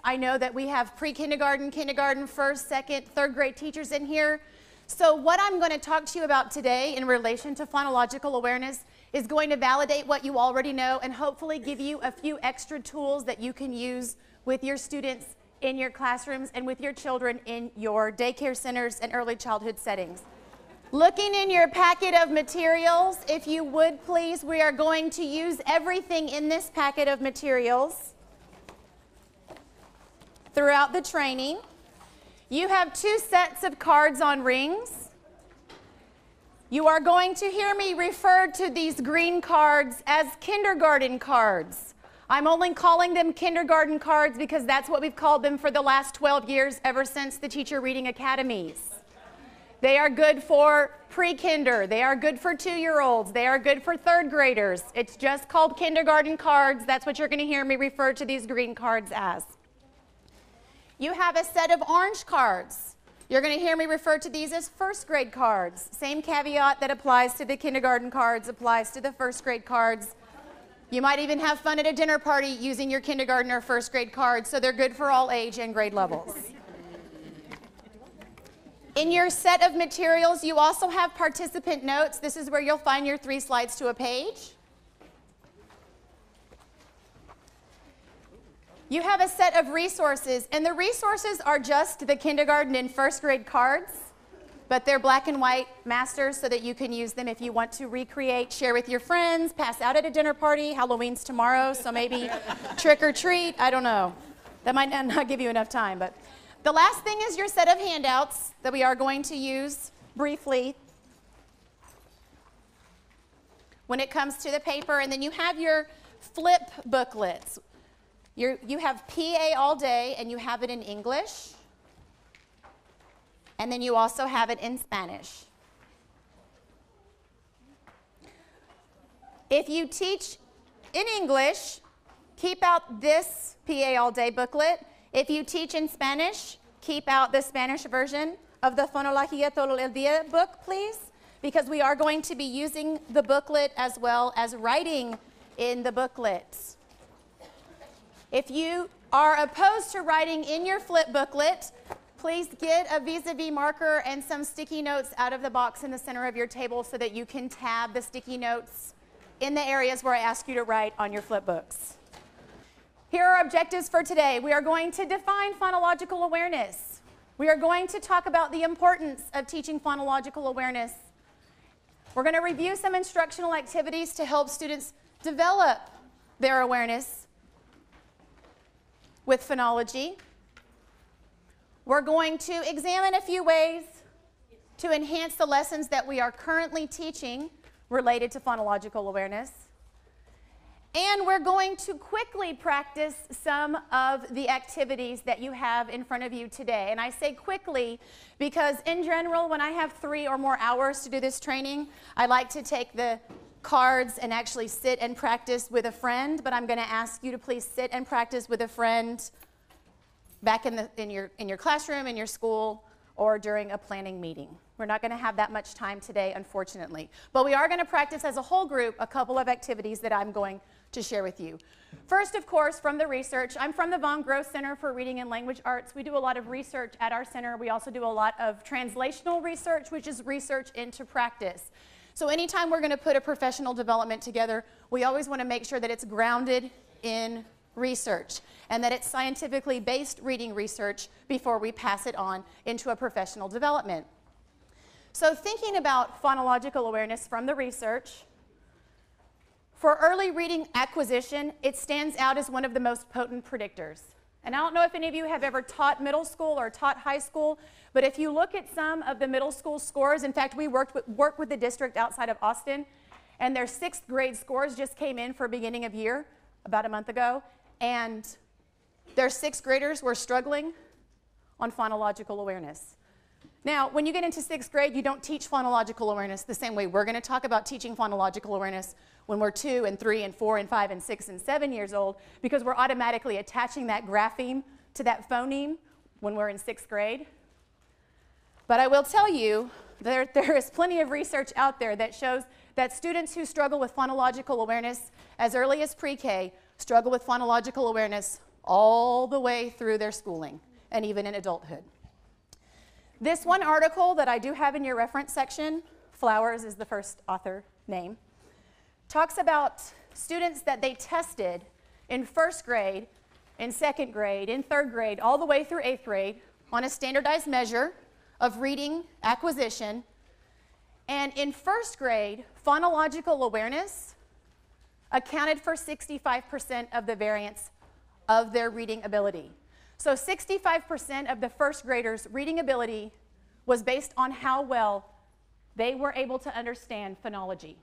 I know that we have pre-kindergarten, kindergarten, first, second, third grade teachers in here. So what I'm going to talk to you about today in relation to phonological awareness is going to validate what you already know and hopefully give you a few extra tools that you can use with your students in your classrooms and with your children in your daycare centers and early childhood settings. Looking in your packet of materials, if you would please, we are going to use everything in this packet of materials throughout the training. You have 2 sets of cards on rings. You are going to hear me refer to these green cards as kindergarten cards. I'm only calling them kindergarten cards because that's what we've called them for the last 12 years, ever since the Teacher Reading Academies. They are good for pre-kinder. They are good for 2-year-olds. They are good for 3rd graders. It's just called kindergarten cards. That's what you're going to hear me refer to these green cards as. You have a set of orange cards. You're going to hear me refer to these as 1st grade cards. Same caveat that applies to the kindergarten cards applies to the 1st grade cards. You might even have fun at a dinner party using your kindergarten or 1st grade cards, so they're good for all age and grade levels. In your set of materials, you also have participant notes. This is where you'll find your 3 slides to a page. You have a set of resources, and the resources are just the kindergarten and 1st grade cards, but they're black and white masters so that you can use them if you want to recreate, share with your friends, pass out at a dinner party. Halloween's tomorrow, so maybe trick or treat. I don't know. That might not give you enough time, but the last thing is your set of handouts that we are going to use briefly when it comes to the paper, and then you have your flip booklets. You have PA all day, and you have it in English, and then you also have it in Spanish. If you teach in English, keep out this PA all day booklet. If you teach in Spanish, keep out the Spanish version of the Fonología todo el día book, please, because we are going to be using the booklet as well as writing in the booklet. If you are opposed to writing in your flip booklet, please get a vis-a-vis marker and some sticky notes out of the box in the center of your table so that you can tab the sticky notes in the areas where I ask you to write on your flip books. Here are our objectives for today. We are going to define phonological awareness. We are going to talk about the importance of teaching phonological awareness. We're going to review some instructional activities to help students develop their awareness with phonology. We're going to examine a few ways to enhance the lessons that we are currently teaching related to phonological awareness. And we're going to quickly practice some of the activities that you have in front of you today. And I say quickly because in general, when I have 3 or more hours to do this training, I like to take the cards and actually sit and practice with a friend, but I'm going to ask you to please sit and practice with a friend back in your classroom, in your school, or during a planning meeting. We're not going to have that much time today, unfortunately. But we are going to practice as a whole group a couple of activities that I'm going to share with you. First, of course, from the research. I'm from the Von Gross Center for Reading and Language Arts. We do a lot of research at our center. We also do a lot of translational research, which is research into practice. So anytime we're going to put a professional development together, we always want to make sure that it's grounded in research and that it's scientifically based reading research before we pass it on into a professional development. So thinking about phonological awareness from the research, for early reading acquisition, it stands out as one of the most potent predictors. And I don't know if any of you have ever taught middle school or taught high school, but if you look at some of the middle school scores, in fact, we work with the district outside of Austin, and their 6th grade scores just came in for beginning of year about a month ago, and their 6th graders were struggling on phonological awareness. Now, when you get into 6th grade, you don't teach phonological awareness the same way we're going to talk about teaching phonological awareness when we're 2 and 3 and 4 and 5 and 6 and 7 years old, because we're automatically attaching that grapheme to that phoneme when we're in 6th grade. But I will tell you, there is plenty of research out there that shows that students who struggle with phonological awareness as early as pre-K struggle with phonological awareness all the way through their schooling and even in adulthood. This one article that I do have in your reference section, Flowers is the first author name, talks about students that they tested in first grade, in second grade, in third grade, all the way through eighth grade on a standardized measure of reading acquisition. And in first grade, phonological awareness accounted for 65% of the variance of their reading ability. So 65% of the first graders' reading ability was based on how well they were able to understand phonology.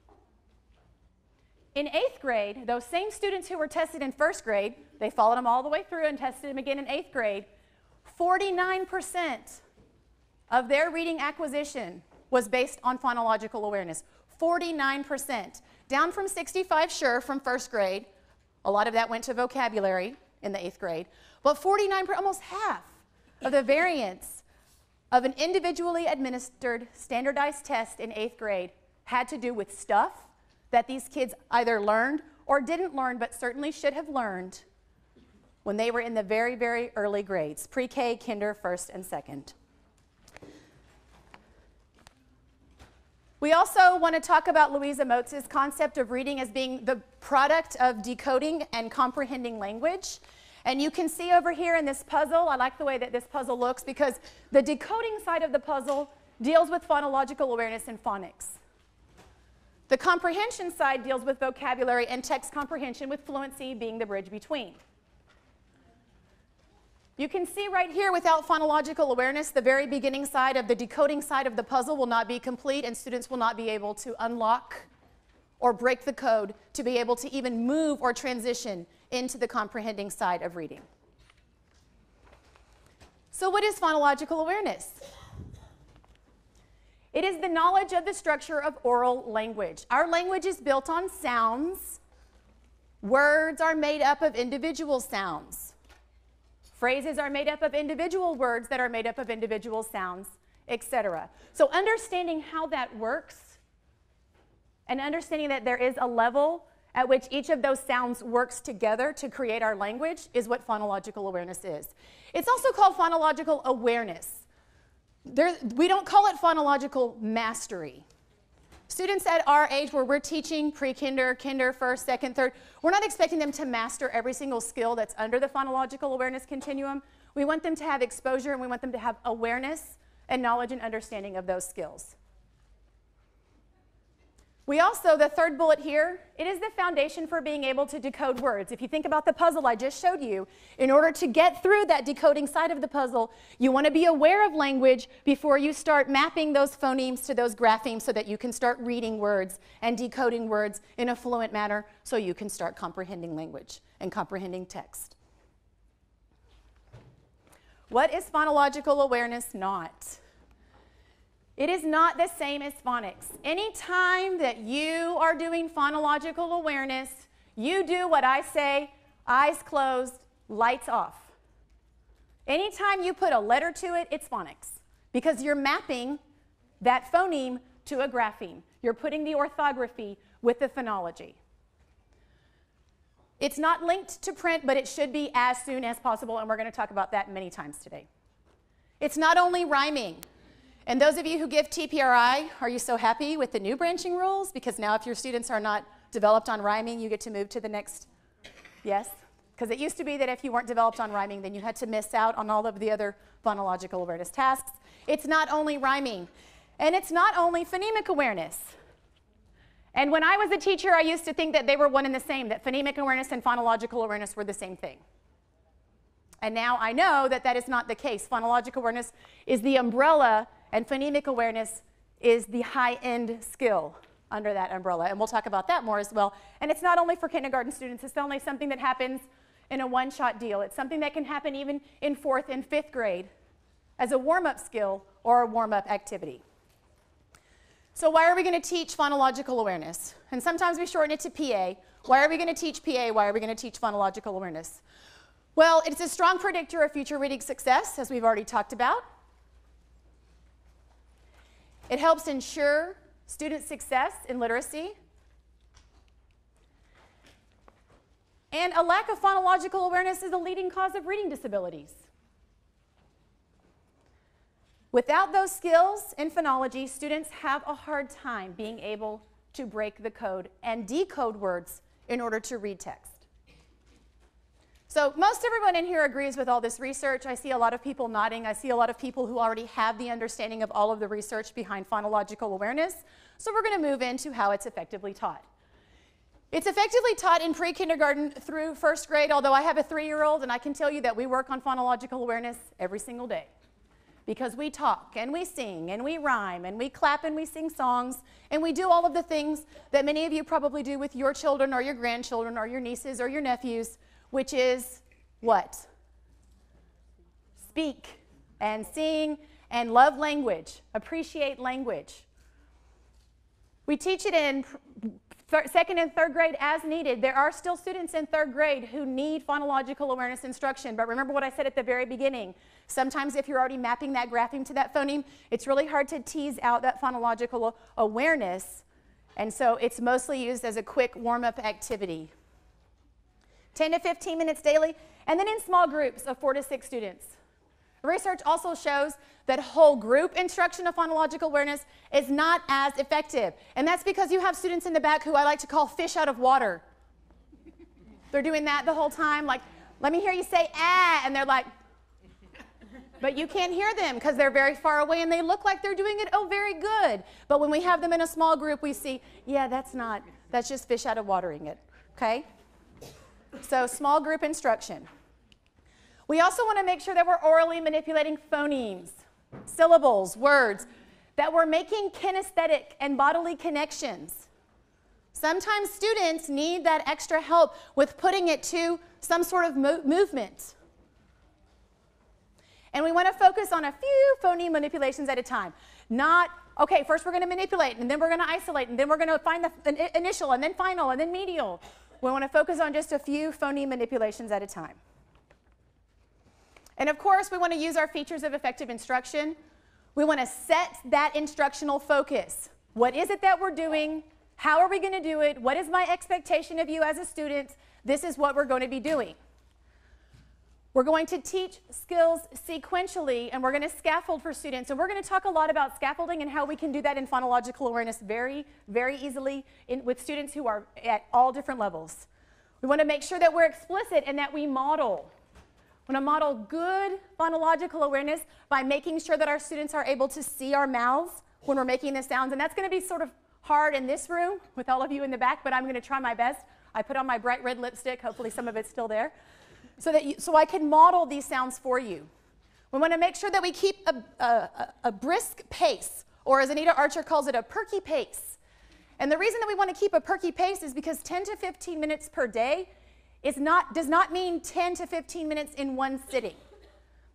In eighth grade, those same students who were tested in first grade, they followed them all the way through and tested them again in eighth grade, 49% of their reading acquisition was based on phonological awareness. 49%. Down from 65, sure, from first grade. A lot of that went to vocabulary in the eighth grade. But 49%, almost half of the variance of an individually administered standardized test in eighth grade had to do with stuff that these kids either learned or didn't learn, but certainly should have learned when they were in the very, very early grades, pre-K, kinder, first, and second. We also want to talk about Louisa Motz's concept of reading as being the product of decoding and comprehending language. And you can see over here in this puzzle, I like the way that this puzzle looks because the decoding side of the puzzle deals with phonological awareness and phonics. The comprehension side deals with vocabulary and text comprehension, with fluency being the bridge between. You can see right here, without phonological awareness, the very beginning side of the decoding side of the puzzle will not be complete, and students will not be able to unlock or break the code to be able to even move or transition into the comprehending side of reading. So what is phonological awareness? It is the knowledge of the structure of oral language. Our language is built on sounds. Words are made up of individual sounds. Phrases are made up of individual words that are made up of individual sounds, etc. So understanding how that works and understanding that there is a level at which each of those sounds works together to create our language is what phonological awareness is. It's also called phonological awareness. We don't call it phonological mastery. Students at our age where we're teaching pre-kinder, kinder, first, second, third, we're not expecting them to master every single skill that's under the phonological awareness continuum. We want them to have exposure and we want them to have awareness and knowledge and understanding of those skills. We also, the third bullet here, it is the foundation for being able to decode words. If you think about the puzzle I just showed you, in order to get through that decoding side of the puzzle, you want to be aware of language before you start mapping those phonemes to those graphemes so that you can start reading words and decoding words in a fluent manner so you can start comprehending language and comprehending text. What is phonological awareness not? It is not the same as phonics. Anytime that you are doing phonological awareness, you do what I say, eyes closed, lights off. Anytime you put a letter to it, it's phonics, because you're mapping that phoneme to a grapheme. You're putting the orthography with the phonology. It's not linked to print, but it should be as soon as possible, and we're going to talk about that many times today. It's not only rhyming. And those of you who give TPRI, are you so happy with the new branching rules? Because now if your students are not developed on rhyming, you get to move to the next, yes? Because it used to be that if you weren't developed on rhyming, then you had to miss out on all of the other phonological awareness tasks. It's not only rhyming, and it's not only phonemic awareness. And when I was a teacher, I used to think that they were one and the same, that phonemic awareness and phonological awareness were the same thing. And now I know that that is not the case. Phonological awareness is the umbrella, and phonemic awareness is the high-end skill under that umbrella. And we'll talk about that more as well. And it's not only for kindergarten students. It's not only something that happens in a one-shot deal. It's something that can happen even in 4th and 5th grade as a warm-up skill or a warm-up activity. So why are we going to teach phonological awareness? And sometimes we shorten it to PA. Why are we going to teach PA? Why are we going to teach phonological awareness? Well, it's a strong predictor of future reading success, as we've already talked about. It helps ensure student success in literacy. And a lack of phonological awareness is a leading cause of reading disabilities. Without those skills in phonology, students have a hard time being able to break the code and decode words in order to read text. So most everyone in here agrees with all this research. I see a lot of people nodding. I see a lot of people who already have the understanding of all of the research behind phonological awareness. So we're going to move into how it's effectively taught. It's effectively taught in pre-kindergarten through first grade, although I have a 3-year-old, and I can tell you that we work on phonological awareness every single day. Because we talk, and we sing, and we rhyme, and we clap, and we sing songs, and we do all of the things that many of you probably do with your children or your grandchildren or your nieces or your nephews, which is what? Speak and sing and love language, appreciate language. We teach it in second and third grade as needed. There are still students in third grade who need phonological awareness instruction, but remember what I said at the very beginning. Sometimes if you're already mapping that grapheme to that phoneme, it's really hard to tease out that phonological awareness, and so it's mostly used as a quick warm-up activity. 10 to 15 minutes daily, and then in small groups of 4 to 6 students. Research also shows that whole group instruction of phonological awareness is not as effective. And that's because you have students in the back who I like to call fish out of water. They're doing that the whole time, like, let me hear you say ah, and they're like, but you can't hear them because they're very far away and they look like they're doing it, oh, very good. But when we have them in a small group, we see, yeah, that's just fish out of watering it, okay? So small group instruction. We also want to make sure that we're orally manipulating phonemes, syllables, words, that we're making kinesthetic and bodily connections. Sometimes students need that extra help with putting it to some sort of movement. And we want to focus on a few phoneme manipulations at a time. Not, okay, first we're going to manipulate, and then we're going to isolate, and then we're going to find the initial, and then final, and then medial. We want to focus on just a few phoneme manipulations at a time. And of course, we want to use our features of effective instruction. We want to set that instructional focus. What is it that we're doing? How are we going to do it? What is my expectation of you as a student? This is what we're going to be doing. We're going to teach skills sequentially, and we're going to scaffold for students. And we're going to talk a lot about scaffolding and how we can do that in phonological awareness very, very easily with students who are at all different levels. We want to make sure that we're explicit and that we model. We want to model good phonological awareness by making sure that our students are able to see our mouths when we're making the sounds. And that's going to be sort of hard in this room with all of you in the back, but I'm going to try my best. I put on my bright red lipstick. Hopefully some of it's still there. So I can model these sounds for you. We want to make sure that we keep a brisk pace, or as Anita Archer calls it, a perky pace. And the reason that we want to keep a perky pace is because 10 to 15 minutes per day does not mean 10 to 15 minutes in one sitting.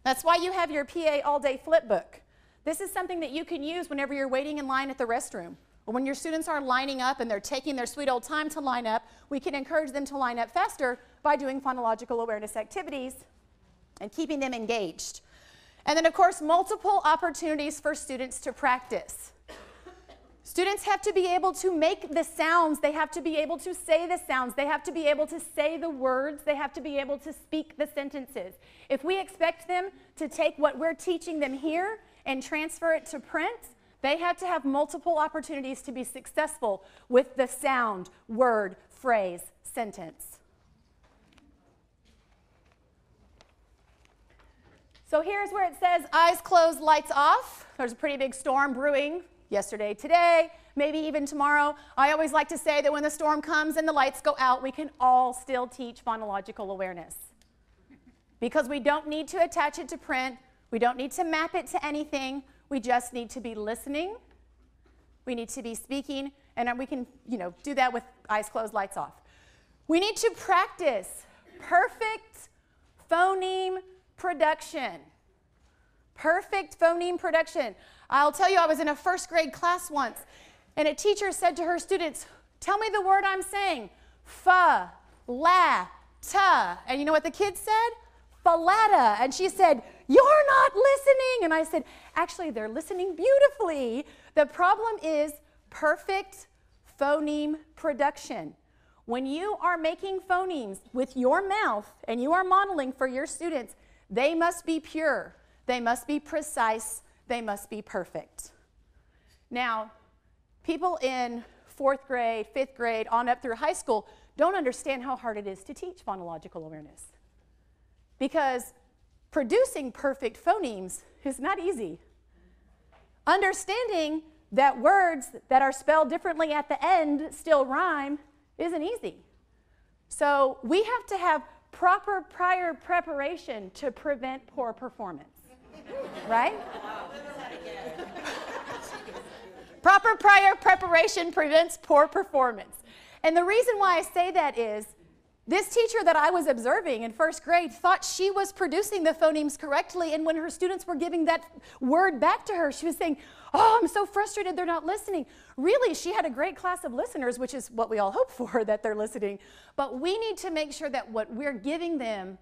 That's why you have your PA all-day flip book. This is something that you can use whenever you're waiting in line at the restroom, or when your students are lining up and they're taking their sweet old time to line up. We can encourage them to line up faster by doing phonological awareness activities and keeping them engaged. And then, of course, multiple opportunities for students to practice. Students have to be able to make the sounds. They have to be able to say the sounds. They have to be able to say the words. They have to be able to speak the sentences. If we expect them to take what we're teaching them here and transfer it to print, they have to have multiple opportunities to be successful with the sound, word, phrase, sentence. So here's where it says eyes closed, lights off. There's a pretty big storm brewing. Yesterday, today, maybe even tomorrow. I always like to say that when the storm comes and the lights go out, we can all still teach phonological awareness. Because we don't need to attach it to print. We don't need to map it to anything. We just need to be listening. We need to be speaking. And we can, do that with eyes closed, lights off. We need to practice perfect phoneme production. Perfect phoneme production. I'll tell you, I was in a first grade class once, and a teacher said to her students, tell me the word I'm saying. Fa, la, ta. And you know what the kids said? Falata. And she said, you're not listening. And I said, actually, they're listening beautifully. The problem is perfect phoneme production. When you are making phonemes with your mouth and you are modeling for your students, they must be pure, they must be precise, they must be perfect. Now, people in 4th grade, 5th grade, on up through high school don't understand how hard it is to teach phonological awareness. Because producing perfect phonemes is not easy. Understanding that words that are spelled differently at the end still rhyme isn't easy. So we have to have proper prior preparation to prevent poor performance, right? Proper prior preparation prevents poor performance. And the reason why I say that is this teacher that I was observing in 1st grade thought she was producing the phonemes correctly, and when her students were giving that word back to her, she was saying, "Oh, I'm so frustrated they're not listening." Really, she had a great class of listeners, which is what we all hope for, that they're listening. But we need to make sure that what we're giving them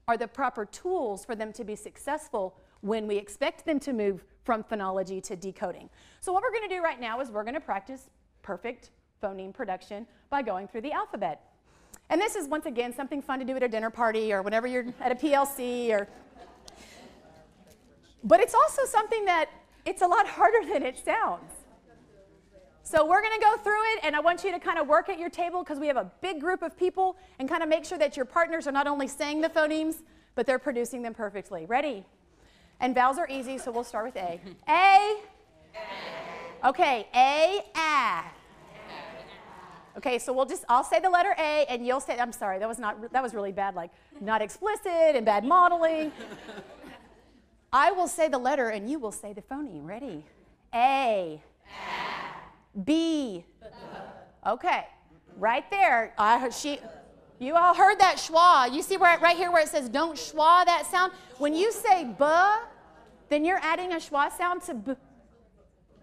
are the proper tools for them to be successful when we expect them to move from phonology to decoding. So what we're going to do right now is we're going to practice perfect phoneme production by going through the alphabet. And this is, once again, something fun to do at a dinner party or whenever you're at a PLC. But it's also something that it's a lot harder than it sounds. So we're going to go through it, and I want you to kind of work at your table because we have a big group of people, and kind of make sure that your partners are not only saying the phonemes, but they're producing them perfectly. Ready? And vowels are easy, so we'll start with A. A. Okay, A, A. Okay, so I'll say the letter A, and you'll say, I'm sorry, that was really bad, like not explicit and bad modeling. I will say the letter, and you will say the phoneme. Ready? A. B. Okay, right there. You all heard that schwa. You see right here where it says don't schwa that sound? When you say buh, then you're adding a schwa sound to b.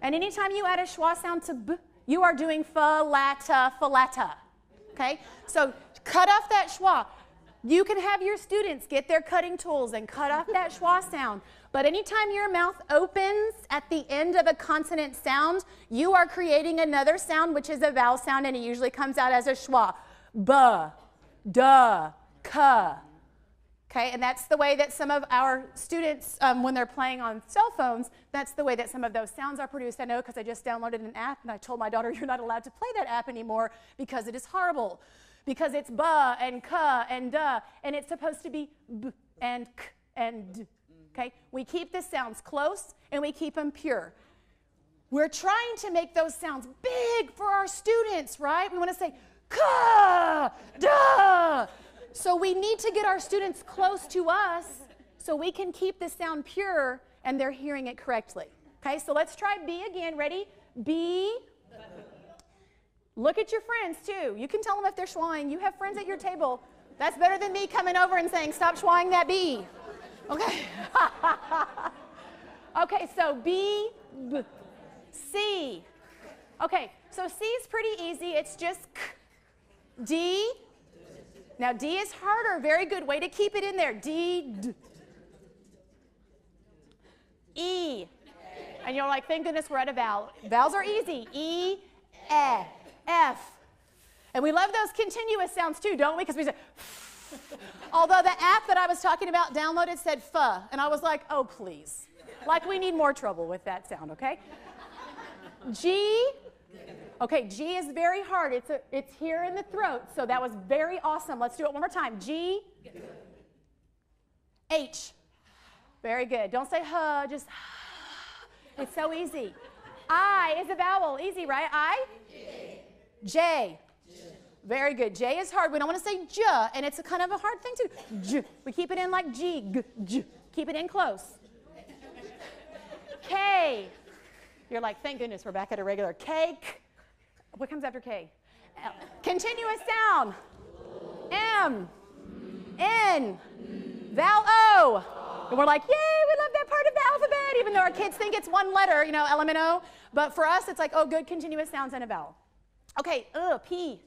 And anytime you add a schwa sound to b, you are doing fa-lata. Okay? So cut off that schwa. You can have your students get their cutting tools and cut off that schwa sound. But anytime your mouth opens at the end of a consonant sound, you are creating another sound, which is a vowel sound, and it usually comes out as a schwa. Buh, duh, ka. Okay, and that's the way that some of our students, when they're playing on cell phones, that's the way that some of those sounds are produced. I know because I just downloaded an app, and I told my daughter, you're not allowed to play that app anymore because it is horrible. Because it's ba and ka and da, and it's supposed to be b and k and d. Okay, we keep the sounds close, and we keep them pure. We're trying to make those sounds big for our students, right? We want to say ka, da. So we need to get our students close to us so we can keep the sound pure and they're hearing it correctly. Okay, so let's try B again. Ready? B. Look at your friends too. You can tell them if they're schwang. You have friends at your table. That's better than me coming over and saying, stop schwang that B. Okay. Okay, so B, B, C. Okay, so C is pretty easy. It's just k. D. Now D is harder. Very good. Way to keep it in there. D, D. E. And you're like, thank goodness we're at a vowel. Vowels are easy. E, E, F. And we love those continuous sounds too, don't we? Because we say, although the app that I was talking about downloaded said pho, and I was like, oh, please. Like we need more trouble with that sound, okay? G. Okay, G is very hard. It's here in the throat, so that was very awesome. Let's do it one more time. G. H. Very good. Don't say huh, just it's so easy. I is a vowel. Easy, right? I. J. Very good. J is hard. We don't want to say j, and it's a kind of a hard thing too. J. We keep it in like G. G, j. Keep it in close. K. You're like, thank goodness we're back at a regular. K. What comes after K? L. Continuous sound. M. N. Vowel O. And we're like, yay, we love that part of the alphabet, even though our kids think it's one letter, you know, LMNO. But for us, it's like, oh, good continuous sounds and a vowel. Okay, P.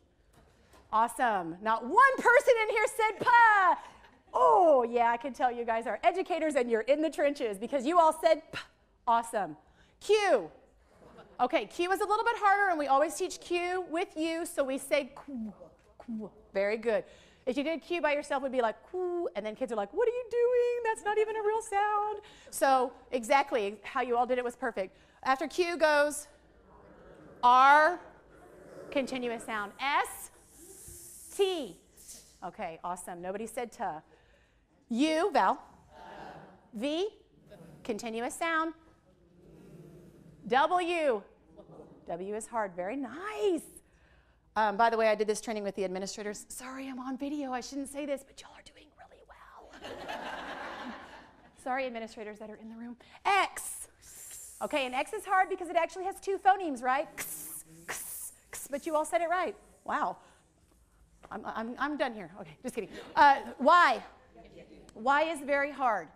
Awesome. Not one person in here said pa. Oh, yeah, I can tell you guys are educators and you're in the trenches because you all said p. Awesome. Q. Okay, Q is a little bit harder, and we always teach Q with you, so we say Q. Very good. If you did Q by yourself, it would be like, whoo, and then kids are like, what are you doing? That's not even a real sound. So exactly how you all did it was perfect. After Q goes R, continuous sound. S, T. Okay, awesome. Nobody said T. U, vowel. V, continuous sound. W. W is hard. Very nice. By the way, I did this training with the administrators. Sorry, I'm on video. I shouldn't say this, but y'all are doing really well. Sorry, administrators that are in the room. X. Okay, and X is hard because it actually has two phonemes, right? X, x, x, but you all said it right. Wow. I'm done here. Okay, just kidding. Y. Y is very hard.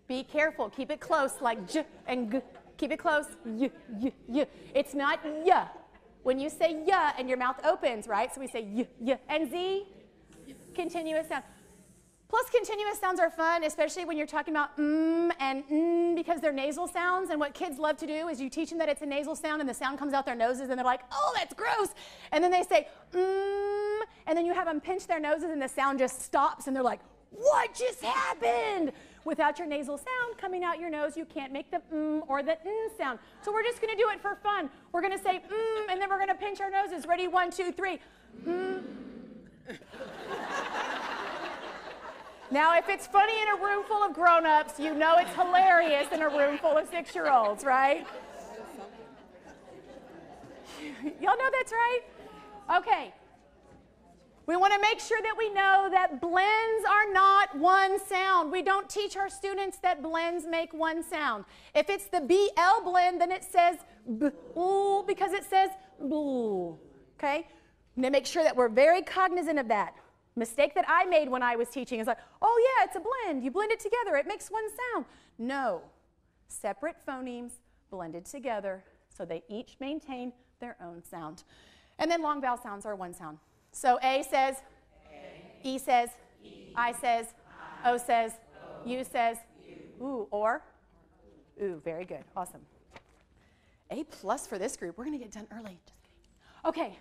Be careful. Keep it close, like J and G. Keep it close. Y, y, y. It's not Y. When you say Y and your mouth opens, right? So we say Y, Y. And Z, continuous sound. Plus, continuous sounds are fun, especially when you're talking about and because they're nasal sounds. And what kids love to do is you teach them that it's a nasal sound and the sound comes out their noses and they're like, oh, that's gross. And then they say and then you have them pinch their noses and the sound just stops and they're like, what just happened? Without your nasal sound coming out your nose, you can't make the or the sound. So we're just going to do it for fun. We're going to say and then we're going to pinch our noses. Ready? 1, 2, 3. Now, if it's funny in a room full of grown-ups, you know it's hilarious in a room full of 6-year-olds, right? Y'all know that's right? Okay. We want to make sure that we know that blends are not one sound. We don't teach our students that blends make one sound. If it's the BL blend, then it says B-oo because it says boo. Okay? And to make sure that we're very cognizant of that. Mistake that I made when I was teaching is like, oh yeah, it's a blend. You blend it together. It makes one sound. No. Separate phonemes blended together so they each maintain their own sound. And then long vowel sounds are one sound. So A says, A. E says, E. I says, I. O says, O. U says, U. Ooh, or? Ooh, very good. Awesome. A+ for this group. We're going to get done early. Just kidding. Okay.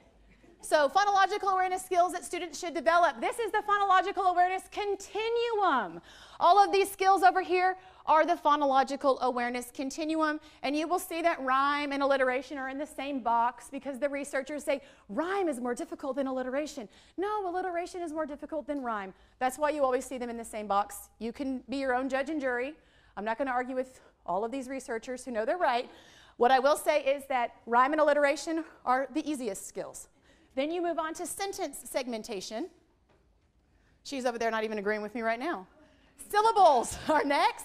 So phonological awareness skills that students should develop. This is the phonological awareness continuum. All of these skills over here are the phonological awareness continuum. And you will see that rhyme and alliteration are in the same box because the researchers say rhyme is more difficult than alliteration. No, alliteration is more difficult than rhyme. That's why you always see them in the same box. You can be your own judge and jury. I'm not going to argue with all of these researchers who know they're right. What I will say is that rhyme and alliteration are the easiest skills. Then you move on to sentence segmentation. She's over there not even agreeing with me right now. Syllables are next.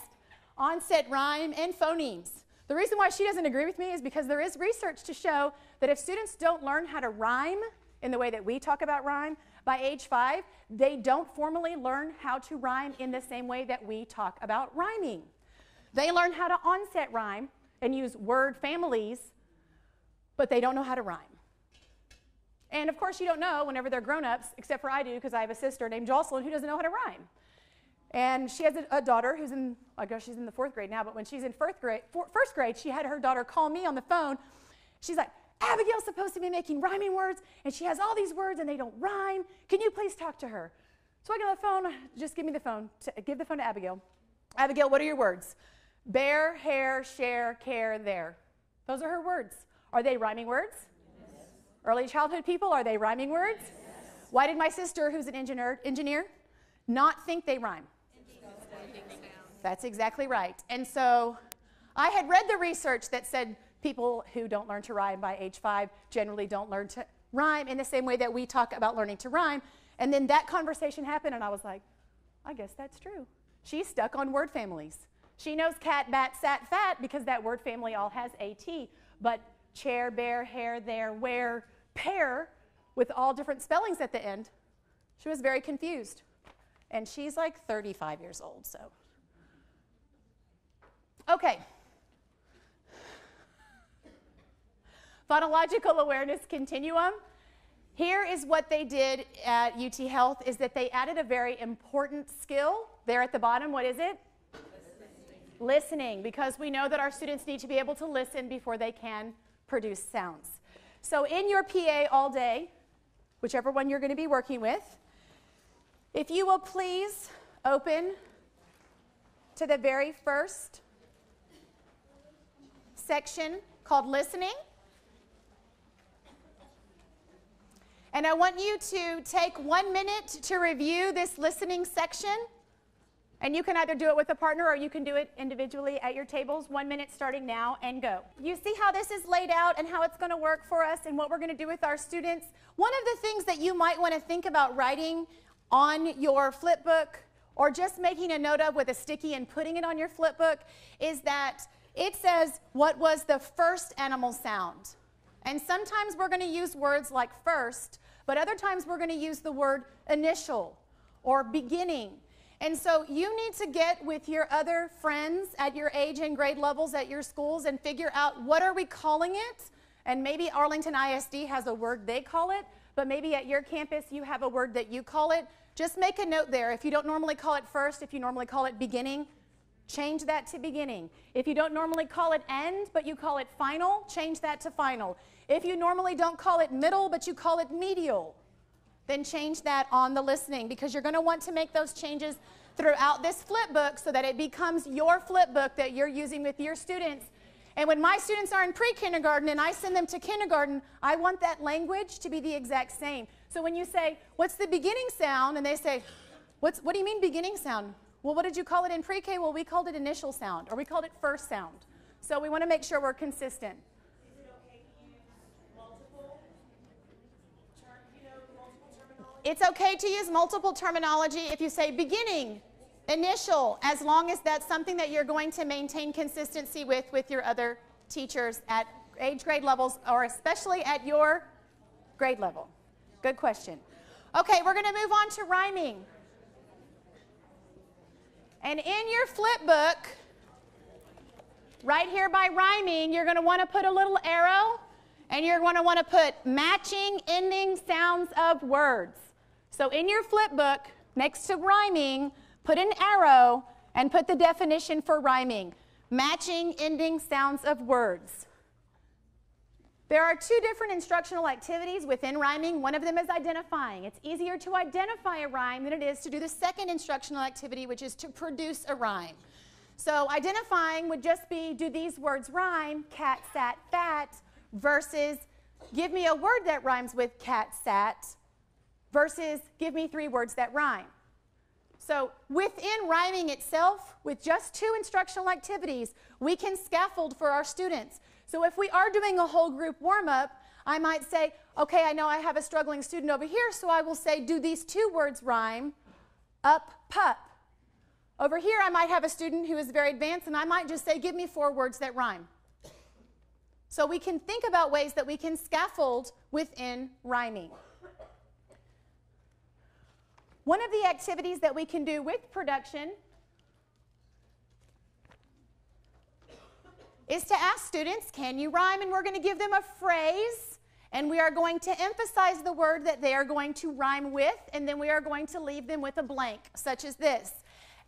Onset rhyme and phonemes. The reason why she doesn't agree with me is because there is research to show that if students don't learn how to rhyme in the way that we talk about rhyme, by age 5, they don't formally learn how to rhyme in the same way that we talk about rhyming. They learn how to onset rhyme and use word families, but they don't know how to rhyme. And of course you don't know whenever they're grown-ups, except for I do because I have a sister named Jocelyn who doesn't know how to rhyme. And she has a daughter who's in, I guess she's in the 4th grade now, but when she's in first grade, she had her daughter call me on the phone. She's like, Abigail's supposed to be making rhyming words, and she has all these words and they don't rhyme. Can you please talk to her? So I get on the phone, just give me the phone, give the phone to Abigail. Abigail, what are your words? Bear, hair, share, care, there. Those are her words. Are they rhyming words? Early childhood people, are they rhyming words? Yes. Why did my sister, who's an engineer, not think they rhyme? That's exactly right. And so I had read the research that said people who don't learn to rhyme by age 5 generally don't learn to rhyme in the same way that we talk about learning to rhyme. And then that conversation happened, and I was like, I guess that's true. She's stuck on word families. She knows cat, bat, sat, fat because that word family all has AT, but chair, bear, hair, there, where, pair, with all different spellings at the end. She was very confused. And she's like 35 years old, so. Okay. Phonological awareness continuum. Here is what they did at UT Health, is that they added a very important skill. There at the bottom, what is it? Listening, because we know that our students need to be able to listen before they can produce sounds. So in your PA all day, whichever one you're going to be working with. If you will please open to the very first section called listening. And I want you to take 1 minute to review this listening section. And you can either do it with a partner or you can do it individually at your tables. 1 minute starting now and go. You see how this is laid out and how it's going to work for us and what we're going to do with our students? One of the things that you might want to think about writing on your flip book or just making a note of with a sticky and putting it on your flip book is that it says, what was the first animal sound? And sometimes we're going to use words like first, but other times we're going to use the word initial or beginning. And so you need to get with your other friends at your age and grade levels at your schools and figure out what are we calling it. And maybe Arlington ISD has a word they call it, but maybe at your campus you have a word that you call it. Just make a note there. If you don't normally call it first, if you normally call it beginning, change that to beginning. If you don't normally call it end, but you call it final, change that to final. If you normally don't call it middle, but you call it medial, then change that on the listening, because you're going to want to make those changes throughout this flip book so that it becomes your flip book that you're using with your students. And when my students are in pre-kindergarten and I send them to kindergarten, I want that language to be the exact same. So when you say, what's the beginning sound? And they say, what do you mean beginning sound? Well, what did you call it in pre-K? Well, we called it initial sound, or we called it first sound. So we want to make sure we're consistent. Is it okay to use multiple terminology? It's okay to use multiple terminology if you say beginning, initial, as long as that's something that you're going to maintain consistency with your other teachers at age grade levels, or especially at your grade level. Good question. Okay, we're going to move on to rhyming. And in your flip book, right here by rhyming, you're going to want to put a little arrow, and you're going to want to put matching ending sounds of words. So in your flip book, next to rhyming, put an arrow and put the definition for rhyming. Matching ending sounds of words. There are two different instructional activities within rhyming. One of them is identifying. It's easier to identify a rhyme than it is to do the second instructional activity, which is to produce a rhyme. So identifying would just be, do these words rhyme, cat, sat, fat, versus give me a word that rhymes with cat, sat, versus give me 3 words that rhyme. So within rhyming itself, with just 2 instructional activities, we can scaffold for our students. So if we are doing a whole group warm-up, I might say, okay, I know I have a struggling student over here, so I will say, do these 2 words rhyme? Up, pup. Over here, I might have a student who is very advanced, and I might just say, give me 4 words that rhyme. So we can think about ways that we can scaffold within rhyming. One of the activities that we can do with production is to ask students, can you rhyme? And we're going to give them a phrase, and we are going to emphasize the word that they are going to rhyme with, and then we are going to leave them with a blank, such as this.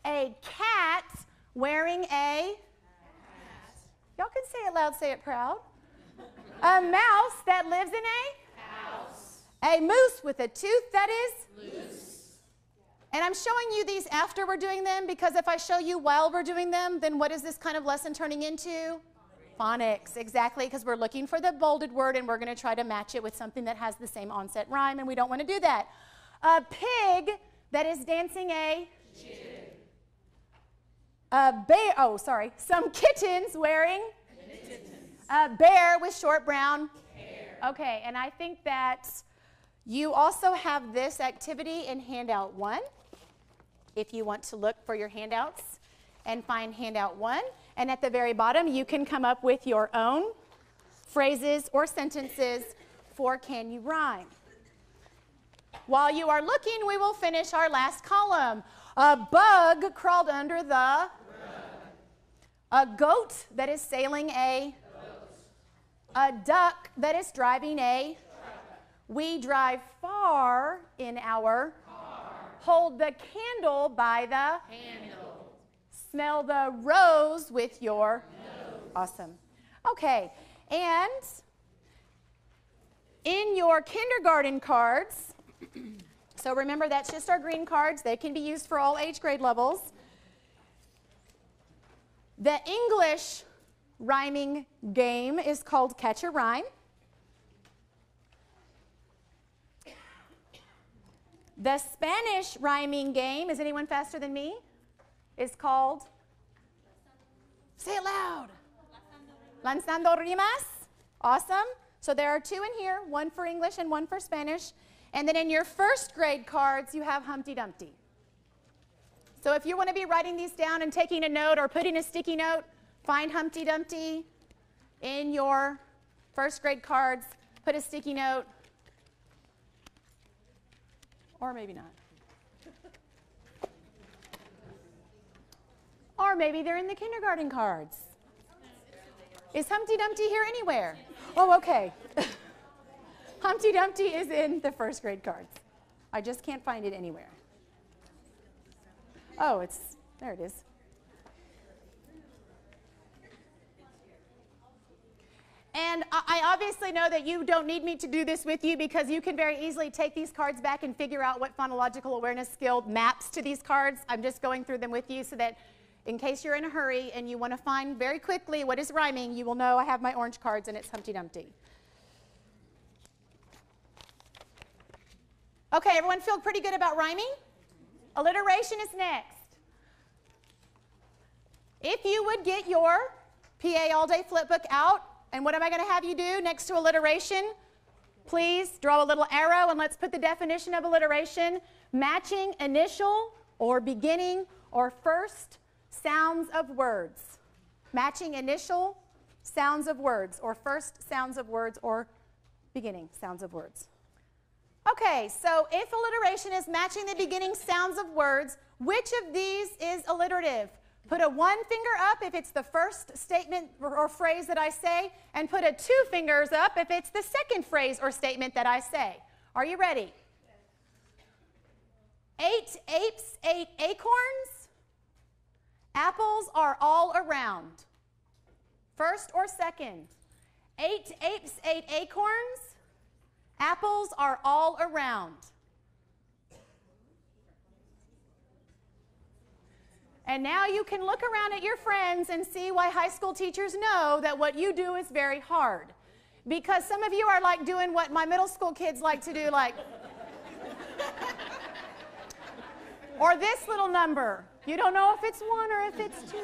A cat wearing a hat. Y'all can say it loud, say it proud. A mouse that lives in a House. A moose with a tooth that is Loose. And I'm showing you these after we're doing them, because if I show you while we're doing them, then what is this kind of lesson turning into? Phonics, exactly, because we're looking for the bolded word, and we're going to try to match it with something that has the same onset rhyme, and we don't want to do that. A pig that is dancing a Chicken. A bear, oh, sorry, some kittens wearing Mittens. a bear with short brown Hair. Okay, and I think that you also have this activity in handout 1. If you want to look for your handouts and find handout 1. And at the very bottom, you can come up with your own phrases or sentences for can you rhyme. While you are looking, we will finish our last column. A bug crawled under the rug. A goat that is sailing a boat. A duck that is driving a truck. We drive far in our car. Hold the candle by the Handle. Smell the rose with your Nose. Awesome. Okay, and In your kindergarten cards, so remember that's just our green cards. They can be used for all age grade levels. The English rhyming game is called Catch a Rhyme. The Spanish rhyming game, is anyone faster than me? Is called, say it loud. Lanzando rimas. Awesome. So there are 2 in here, 1 for English and 1 for Spanish. And then in your first grade cards, you have Humpty Dumpty. So if you want to be writing these down and taking a note or putting a sticky note, find Humpty Dumpty in your first grade cards, put a sticky note, or maybe not. Or maybe they're in the kindergarten cards. Is Humpty Dumpty here anywhere? Oh, okay. Humpty Dumpty is in the first grade cards. I just can't find it anywhere. Oh, there it is. And I obviously know that you don't need me to do this with you because you can very easily take these cards back and figure out what phonological awareness skill maps to these cards. I'm just going through them with you so that in case you're in a hurry and you want to find very quickly what is rhyming, you will know I have my orange cards and it's Humpty Dumpty. Okay, everyone feel pretty good about rhyming? Alliteration is next. If you would get your PA All Day Flipbook out, and what am I going to have you do next to alliteration? Please draw a little arrow and let's put the definition of alliteration. Matching initial or beginning or first sounds of words. Matching initial sounds of words or first sounds of words or beginning sounds of words. Okay, so if alliteration is matching the beginning sounds of words, which of these is alliterative? Put a 1 finger up if it's the first statement or phrase that I say, and put a 2 fingers up if it's the second phrase or statement that I say. Are you ready? 8 apes ate acorns. Apples are all around. First or second? 8 apes ate acorns. Apples are all around. And now you can look around at your friends and see why high school teachers know that what you do is very hard. Because some of you are like doing what my middle school kids like to do, like, or this little number. You don't know if it's 1 or if it's 2.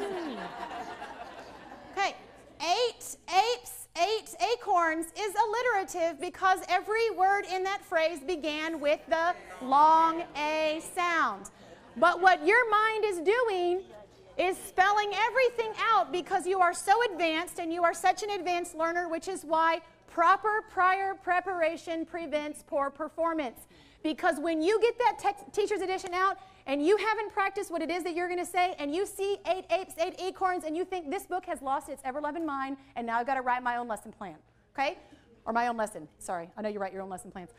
Okay, 8 apes ate acorns is alliterative because every word in that phrase began with the long A sound. But what your mind is doing is spelling everything out because you are so advanced and you are such an advanced learner, which is why proper prior preparation prevents poor performance. Because when you get that teacher's edition out and you haven't practiced what it is that you're going to say and you see 8 apes, 8 acorns and you think this book has lost its ever-loving mind and now I've got to write my own lesson plan, okay? Or my own lesson. Sorry, I know you write your own lesson plans.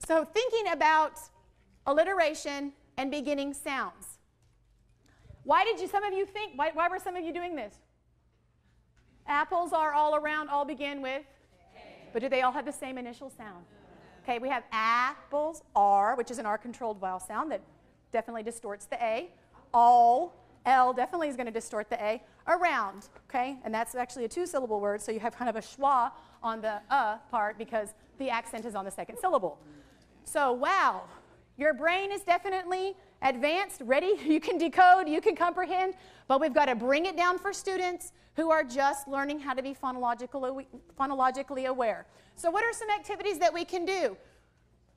So thinking about alliteration and beginning sounds. Why did some of you think, why were some of you doing this? Apples are all around, all begin with A. But do they all have the same initial sound? Okay, we have apples, R, which is an R-controlled vowel sound that definitely distorts the A. All, L definitely is going to distort the A. Around, okay, and that's actually a 2-syllable word, so you have kind of a schwa on the part because the accent is on the second syllable. So, wow. Your brain is definitely advanced, ready. You can decode, you can comprehend, but we've got to bring it down for students who are just learning how to be phonologically aware. So what are some activities that we can do?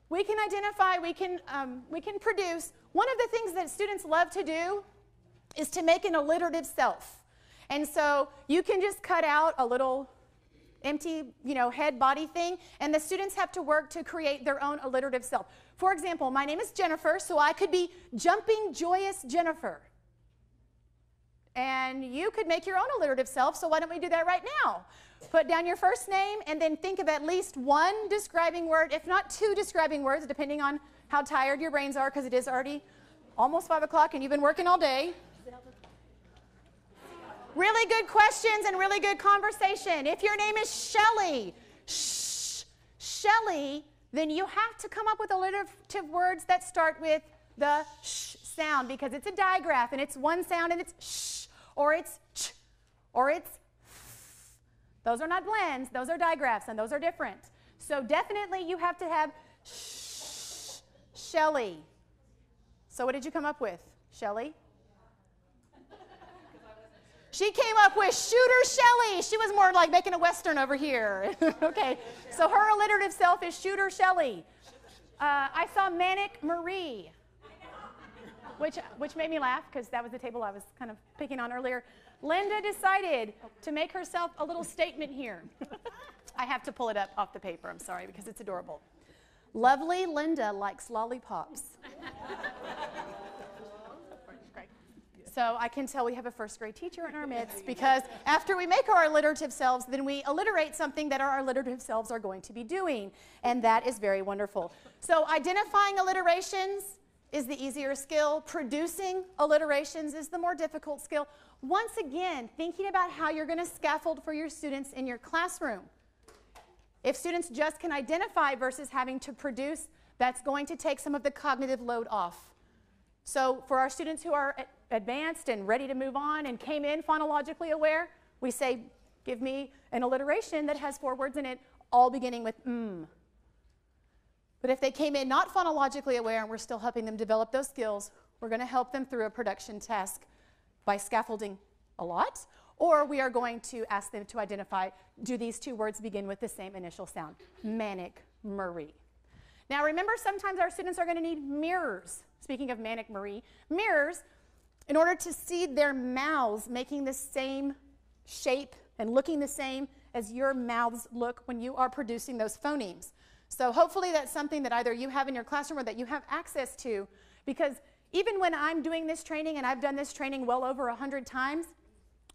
We can identify, we can produce. One of the things that students love to do is to make an alliterative self. And so you can just cut out a little empty, head, body thing, and the students have to work to create their own alliterative self. For example, my name is Jennifer, so I could be Jumping Joyous Jennifer. And you could make your own alliterative self, so why don't we do that right now? Put down your first name and then think of at least 1 describing word, if not 2 describing words, depending on how tired your brains are, because it is already almost 5 o'clock and you've been working all day. Really good questions and really good conversation. If your name is Shelley, Shelly, then you have to come up with alliterative words that start with the sh sound, because it's a digraph and it's one sound and it's sh, or it's ch, or it's f. Those are not blends, those are digraphs, and those are different. So definitely you have to have sh, Shelly. So what did you come up with, Shelly? She came up with Shooter Shelly. She was more like making a Western over here. Okay, so her alliterative self is Shooter Shelly. I saw Manic Marie, which made me laugh because that was the table I was kind of picking on earlier. Linda decided to make herself a little statement here. I have to pull it up off the paper, I'm sorry, because it's adorable. Lovely Linda likes lollipops. So I can tell we have a first grade teacher in our midst, because after we make our alliterative selves, then we alliterate something that our alliterative selves are going to be doing, and that is very wonderful. So identifying alliterations is the easier skill. Producing alliterations is the more difficult skill. Once again, thinking about how you're going to scaffold for your students in your classroom. If students just can identify versus having to produce, that's going to take some of the cognitive load off. So for our students who are advanced and ready to move on and came in phonologically aware, we say, give me an alliteration that has 4 words in it, all beginning with mm. But if they came in not phonologically aware and we're still helping them develop those skills, we're going to help them through a production task by scaffolding a lot, or we are going to ask them to identify, do these 2 words begin with the same initial sound? Manic Marie. Now remember, sometimes our students are going to need mirrors. Speaking of Manic Marie, mirrors, in order to see their mouths making the same shape and looking the same as your mouths look when you are producing those phonemes. So hopefully that's something that either you have in your classroom or that you have access to, because even when I'm doing this training, and I've done this training well over 100 times,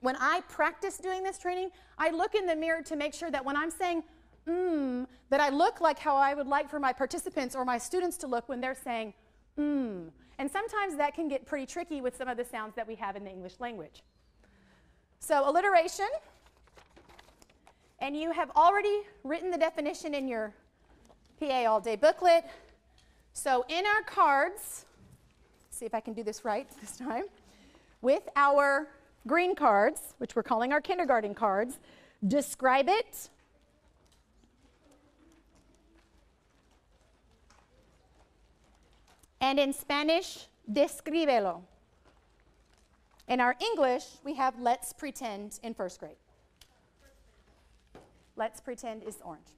when I practice doing this training, I look in the mirror to make sure that when I'm saying that I look like how I would like for my participants or my students to look when they're saying And sometimes that can get pretty tricky with some of the sounds that we have in the English language. So alliteration, and you have already written the definition in your PA All Day booklet. So in our cards, see if I can do this right this time, with our green cards, which we're calling our kindergarten cards, describe it, and in Spanish, descríbelo. In our English, we have let's pretend in first grade. Let's pretend is orange.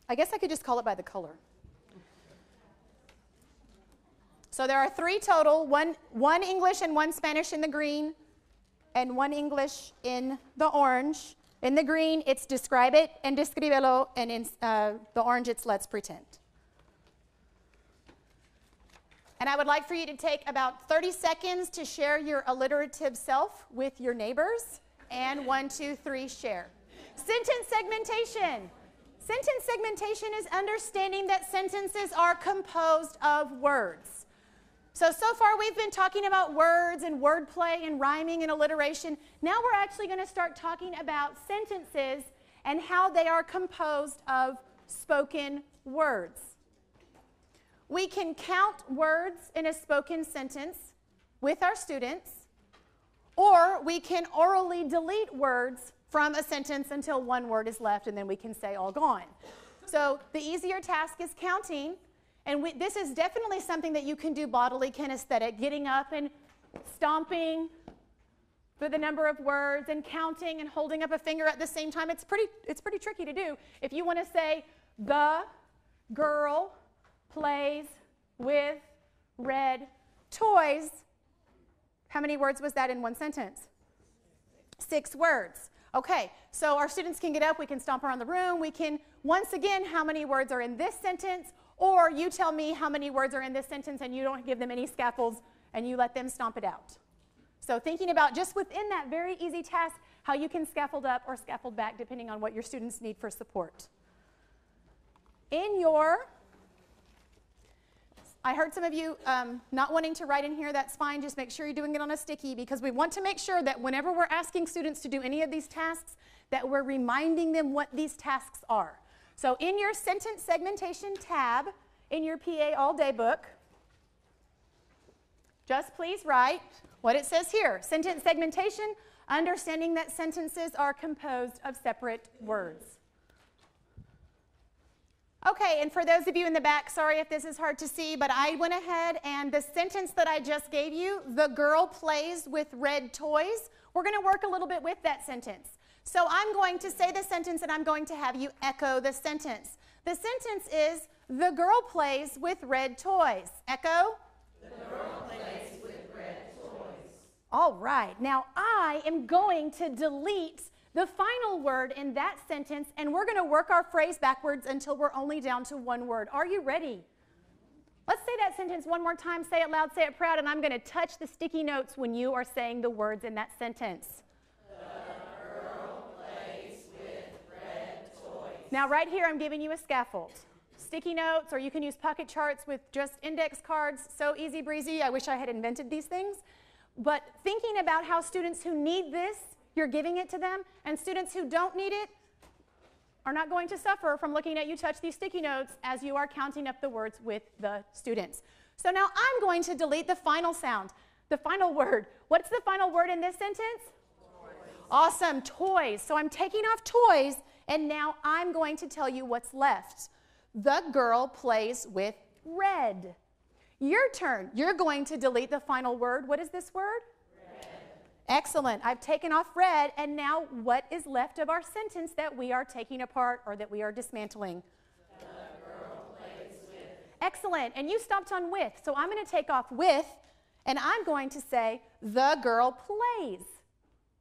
I guess I could just call it by the color. So there are 3 total, one English and 1 Spanish in the green, and 1 English in the orange. In the green, it's describe it and descríbelo, and in the orange, it's let's pretend. And I would like for you to take about 30 seconds to share your alliterative self with your neighbors. And 1, 2, 3, share. Sentence segmentation. Sentence segmentation is understanding that sentences are composed of words. So far we've been talking about words and wordplay and rhyming and alliteration. Now we're actually going to start talking about sentences and how they are composed of spoken words. We can count words in a spoken sentence with our students, or we can orally delete words from a sentence until 1 word is left, and then we can say all gone. So the easier task is counting, and this is definitely something that you can do bodily kinesthetic, getting up and stomping for the number of words and counting and holding up a finger at the same time. It's pretty tricky to do. If you want to say the girl plays with red toys, how many words was that in 1 sentence? 6 words. Okay, so our students can get up, we can stomp around the room, we can, once again, how many words are in this sentence, or you tell me how many words are in this sentence and you don't give them any scaffolds and you let them stomp it out. So thinking about just within that very easy task, how you can scaffold up or scaffold back depending on what your students need for support. I heard some of you not wanting to write in here. That's fine. Just make sure you're doing it on a sticky, because we want to make sure that whenever we're asking students to do any of these tasks, that we're reminding them what these tasks are. So in your sentence segmentation tab in your PA All Day book, just please write what it says here. Sentence segmentation, understanding that sentences are composed of separate words. Okay, and for those of you in the back, sorry if this is hard to see, but I went ahead and the sentence that I just gave you, the girl plays with red toys, we're going to work a little bit with that sentence. So I'm going to say the sentence and I'm going to have you echo the sentence. The sentence is, the girl plays with red toys. Echo? The girl plays with red toys. All right, now I am going to delete the final word in that sentence, and we're going to work our phrase backwards until we're only down to one word. Are you ready? Let's say that sentence one more time. Say it loud, say it proud, and I'm going to touch the sticky notes when you are saying the words in that sentence. The girl plays with red toys. Now right here I'm giving you a scaffold. Sticky notes, or you can use pocket charts with just index cards. So easy breezy. I wish I had invented these things. But thinking about how students who need this, you're giving it to them, and students who don't need it are not going to suffer from looking at you touch these sticky notes as you are counting up the words with the students. So now I'm going to delete the final sound, the final word. What's the final word in this sentence? Toys. Awesome, toys. So I'm taking off toys, and now I'm going to tell you what's left. The girl plays with red. Your turn. You're going to delete the final word. What is this word? Excellent. I've taken off red, and now what is left of our sentence that we are taking apart or that we are dismantling? The girl plays with. Excellent. And you stopped on with, so I'm going to take off with, and I'm going to say the girl plays.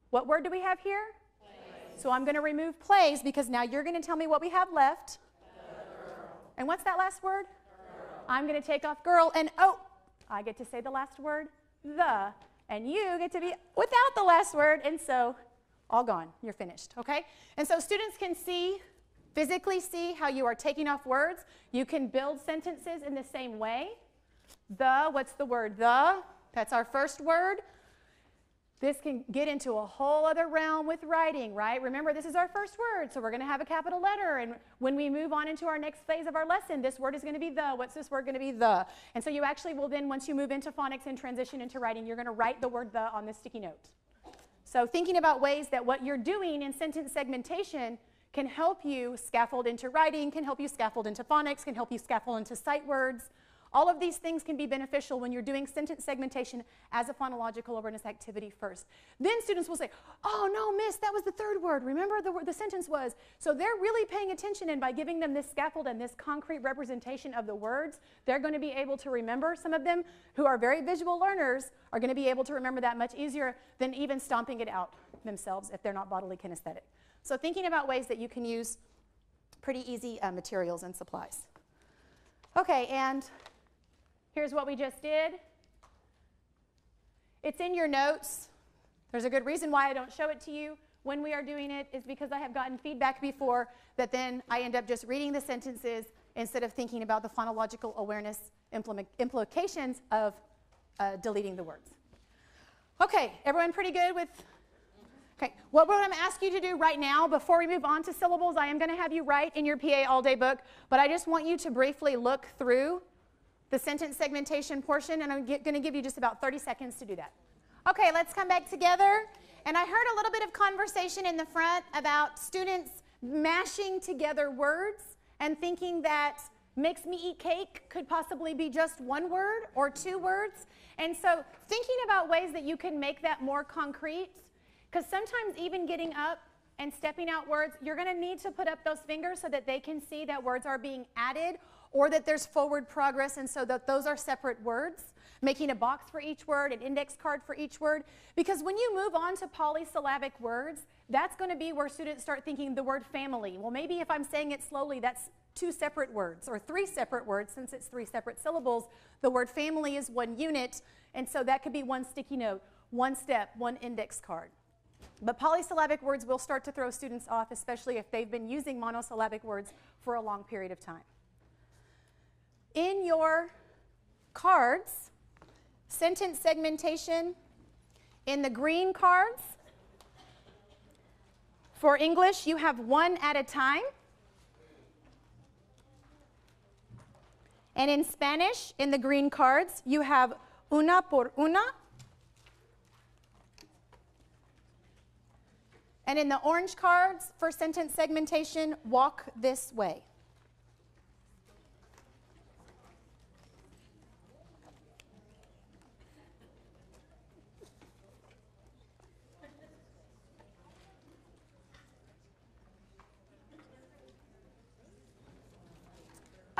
What word do we have here? Plays. So I'm going to remove plays because now you're going to tell me what we have left. The girl. And what's that last word? Girl. I'm going to take off girl, and oh, I get to say the last word, the. And you get to be without the last word, and so all gone. You're finished, okay? And so students can see, physically see how you are taking off words. You can build sentences in the same way. The, what's the word? The, that's our first word. This can get into a whole other realm with writing, right? Remember, this is our first word, so we're going to have a capital letter. And when we move on into our next phase of our lesson, this word is going to be the. What's this word going to be? The. And so you actually will then, once you move into phonics and transition into writing, you're going to write the word the on this sticky note. So thinking about ways that what you're doing in sentence segmentation can help you scaffold into writing, can help you scaffold into phonics, can help you scaffold into sight words. All of these things can be beneficial when you're doing sentence segmentation as a phonological awareness activity first. Then students will say, oh no, miss, that was the third word. Remember the sentence was. So they're really paying attention, and by giving them this scaffold and this concrete representation of the words, they're going to be able to remember. Some of them who are very visual learners are going to be able to remember that much easier than even stomping it out themselves if they're not bodily kinesthetic. So thinking about ways that you can use pretty easy materials and supplies. Okay, and here's what we just did. It's in your notes. There's a good reason why I don't show it to you when we are doing it, is because I have gotten feedback before that then I end up just reading the sentences instead of thinking about the phonological awareness implications of deleting the words. Okay, everyone pretty good with? Okay, what we're going to ask you to do right now, before we move on to syllables, I am going to have you write in your PA All Day book, but I just want you to briefly look through the sentence segmentation portion, and I'm going to give you just about 30 seconds to do that. Okay, let's come back together. And I heard a little bit of conversation in the front about students mashing together words and thinking that makes me eat cake could possibly be just one word or two words. And so thinking about ways that you can make that more concrete, because sometimes even getting up and stepping out words, you're going to need to put up those fingers so that they can see that words are being added, or that there's forward progress, and so that those are separate words, making a box for each word, an index card for each word. Because when you move on to polysyllabic words, that's going to be where students start thinking the word family. Well, maybe if I'm saying it slowly, that's two separate words, or three separate words, since it's three separate syllables. The word family is one unit, and so that could be one sticky note, one step, one index card. But polysyllabic words will start to throw students off, especially if they've been using monosyllabic words for a long period of time. In your cards, sentence segmentation, in the green cards, for English, you have one at a time. And in Spanish, in the green cards, you have una por una. And in the orange cards, for sentence segmentation, walk this way.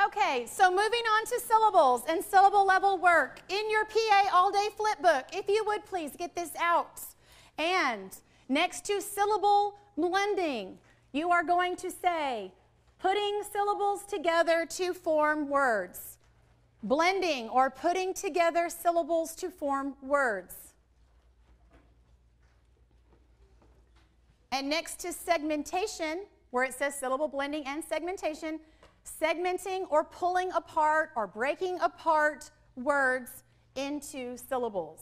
Okay, so moving on to syllables and syllable level work. In your PA all-day flip book, if you would please get this out. And next to syllable blending, you are going to say, putting syllables together to form words. Blending or putting together syllables to form words. And next to segmentation, where it says syllable blending and segmentation, segmenting or pulling apart or breaking apart words into syllables.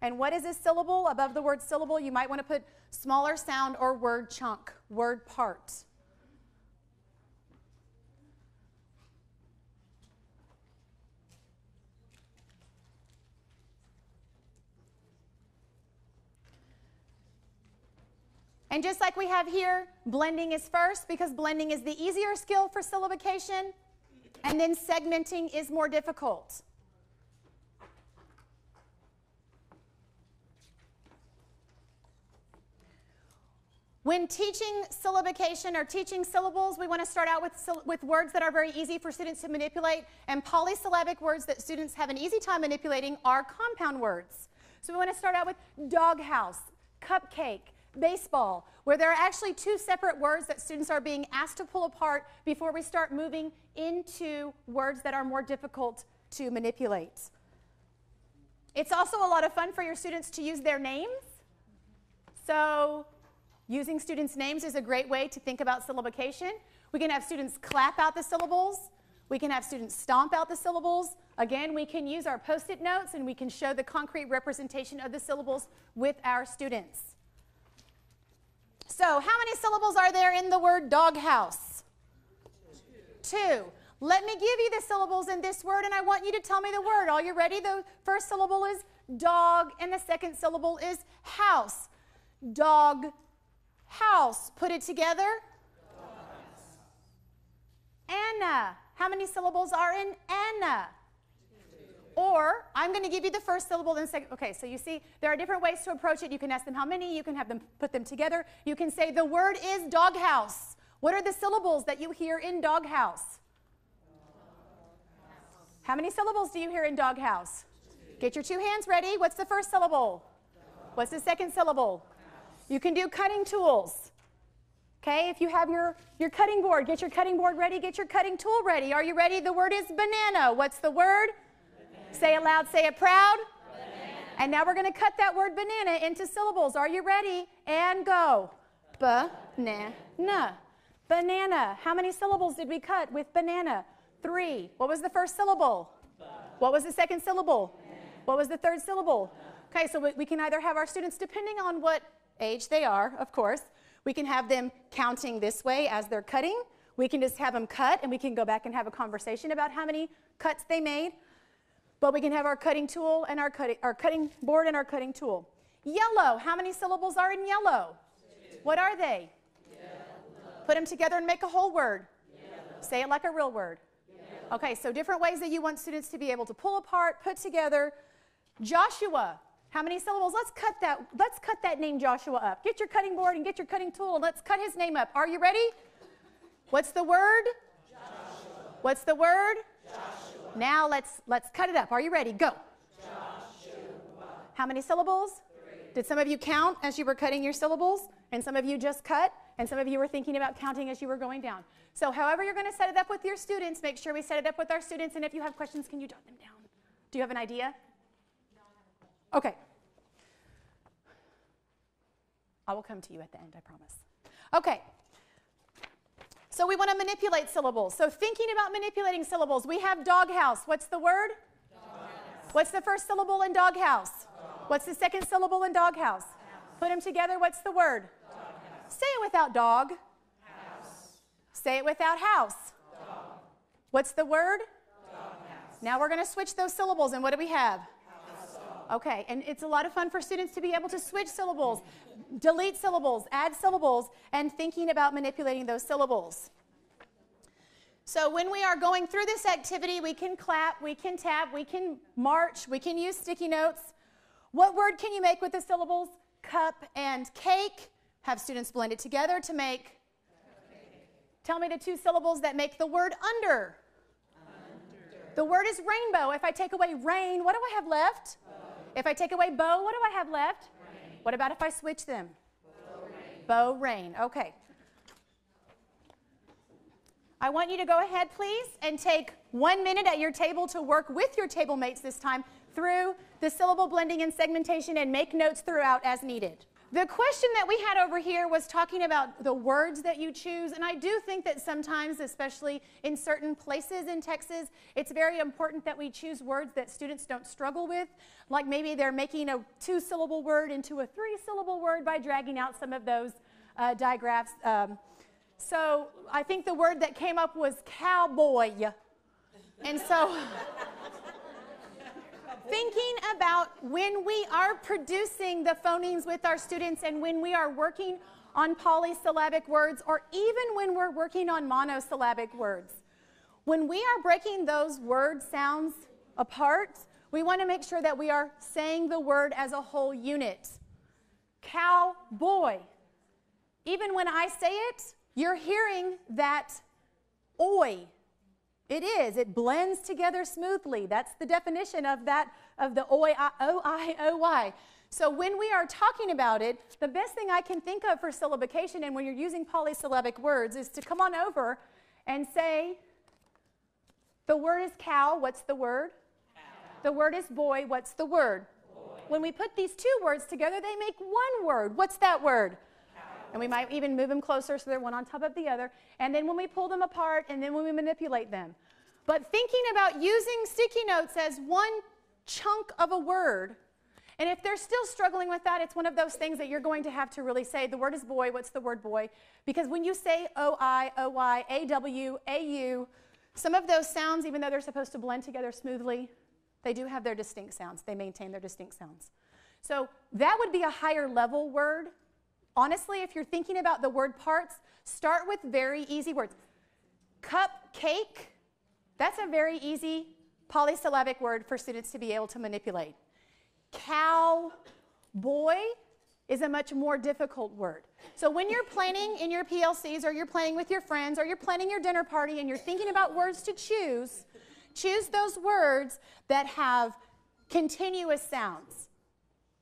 And what is a syllable? Above the word syllable, you might want to put smaller sound or word chunk, word part. And just like we have here, blending is first because blending is the easier skill for syllabication, and then segmenting is more difficult. When teaching syllabication or teaching syllables, we want to start out with words that are very easy for students to manipulate, and polysyllabic words that students have an easy time manipulating are compound words. So we want to start out with doghouse, cupcake, baseball, where there are actually two separate words that students are being asked to pull apart before we start moving into words that are more difficult to manipulate. It's also a lot of fun for your students to use their names. So using students' names is a great way to think about syllabication. We can have students clap out the syllables. We can have students stomp out the syllables. Again, we can use our Post-it notes and we can show the concrete representation of the syllables with our students. So, how many syllables are there in the word doghouse? Two. Let me give you the syllables in this word, and I want you to tell me the word. Are you ready? The first syllable is dog, and the second syllable is house. Dog, house. Put it together. Doghouse. Anna. How many syllables are in Anna? Or, I'm going to give you the first syllable and second. Okay, so you see, there are different ways to approach it. You can ask them how many. You can have them put them together. You can say the word is doghouse. What are the syllables that you hear in doghouse? How many syllables do you hear in doghouse? Get your two hands ready. What's the first syllable? What's the second syllable? You can do cutting tools. Okay, if you have your cutting board, get your cutting board ready. Get your cutting tool ready. Are you ready? The word is banana. What's the word? Say it loud, say it proud. Banana. And now we're going to cut that word banana into syllables. Are you ready? And go. Banana. Banana. How many syllables did we cut with banana? 3. What was the first syllable? What was the second syllable? What was the third syllable? Okay, so we can either have our students, depending on what age they are, of course, we can have them counting this way as they're cutting. We can just have them cut, and we can go back and have a conversation about how many cuts they made. But we can have our cutting tool and our cutting board and our cutting tool. Yellow. How many syllables are in yellow? 2. What are they? Yellow. Put them together and make a whole word. Yellow. Say it like a real word. Yellow. Okay, so different ways that you want students to be able to pull apart, put together. Joshua. How many syllables? Let's cut that name Joshua up. Get your cutting board and get your cutting tool and let's cut his name up. Are you ready? What's the word? Joshua. What's the word? Joshua. Now let's cut it up. Are you ready? Go. Joshua. How many syllables? 3. Did some of you count as you were cutting your syllables? And some of you just cut? And some of you were thinking about counting as you were going down. So however you're going to set it up with your students, make sure we set it up with our students. And if you have questions, can you jot them down? Do you have an idea? Okay. I will come to you at the end, I promise. Okay. So we want to manipulate syllables. So thinking about manipulating syllables, we have doghouse. What's the word? Doghouse. What's the first syllable in doghouse? Dog. What's the second syllable in doghouse? House. Put them together. What's the word? Doghouse. Say it without dog. House. Say it without house. Dog. What's the word? Doghouse. Now we're going to switch those syllables, and what do we have? Household. Okay, and it's a lot of fun for students to be able to switch syllables, delete syllables, add syllables, and thinking about manipulating those syllables. So when we are going through this activity, we can clap, we can tap, we can march, we can use sticky notes. What word can you make with the syllables? Cup and cake. Have students blend it together to make? Tell me the two syllables that make the word under. The word is rainbow. If I take away rain, what do I have left? Bow. If I take away bow, what do I have left? Rain. What about if I switch them? Bow, rain. Okay. I want you to go ahead, please, and take 1 minute at your table to work with your table mates this time through the syllable blending and segmentation, and make notes throughout as needed. The question that we had over here was talking about the words that you choose, and I do think that sometimes, especially in certain places in Texas, it's very important that we choose words that students don't struggle with, like maybe they're making a 2-syllable word into a 3-syllable word by dragging out some of those digraphs. So I think the word that came up was cowboy. And so thinking about when we are producing the phonemes with our students and when we are working on polysyllabic words, or even when we're working on monosyllabic words, when we are breaking those word sounds apart, we want to make sure that we are saying the word as a whole unit. Cowboy. Even when I say it, you're hearing that oi. It is. It blends together smoothly. That's the definition of that, of the oi, o-I, o-y. So when we are talking about it, the best thing I can think of for syllabication and when you're using polysyllabic words is to come on over and say, the word is cow, what's the word? Cow. The word is boy, what's the word? Boy. When we put these two words together, they make one word. What's that word? And we might even move them closer so they're one on top of the other. And then when we pull them apart, and then when we manipulate them. But thinking about using sticky notes as one chunk of a word, and if they're still struggling with that, it's one of those things that you're going to have to really say, the word is boy, what's the word boy? Because when you say O-I, O-Y, A-W, A-U, some of those sounds, even though they're supposed to blend together smoothly, they do have their distinct sounds. They maintain their distinct sounds. So that would be a higher level word. Honestly, if you're thinking about the word parts, start with very easy words. Cupcake, that's a very easy polysyllabic word for students to be able to manipulate. Cowboy is a much more difficult word. So when you're planning in your PLCs, or you're planning with your friends, or you're planning your dinner party and you're thinking about words to choose, choose those words that have continuous sounds.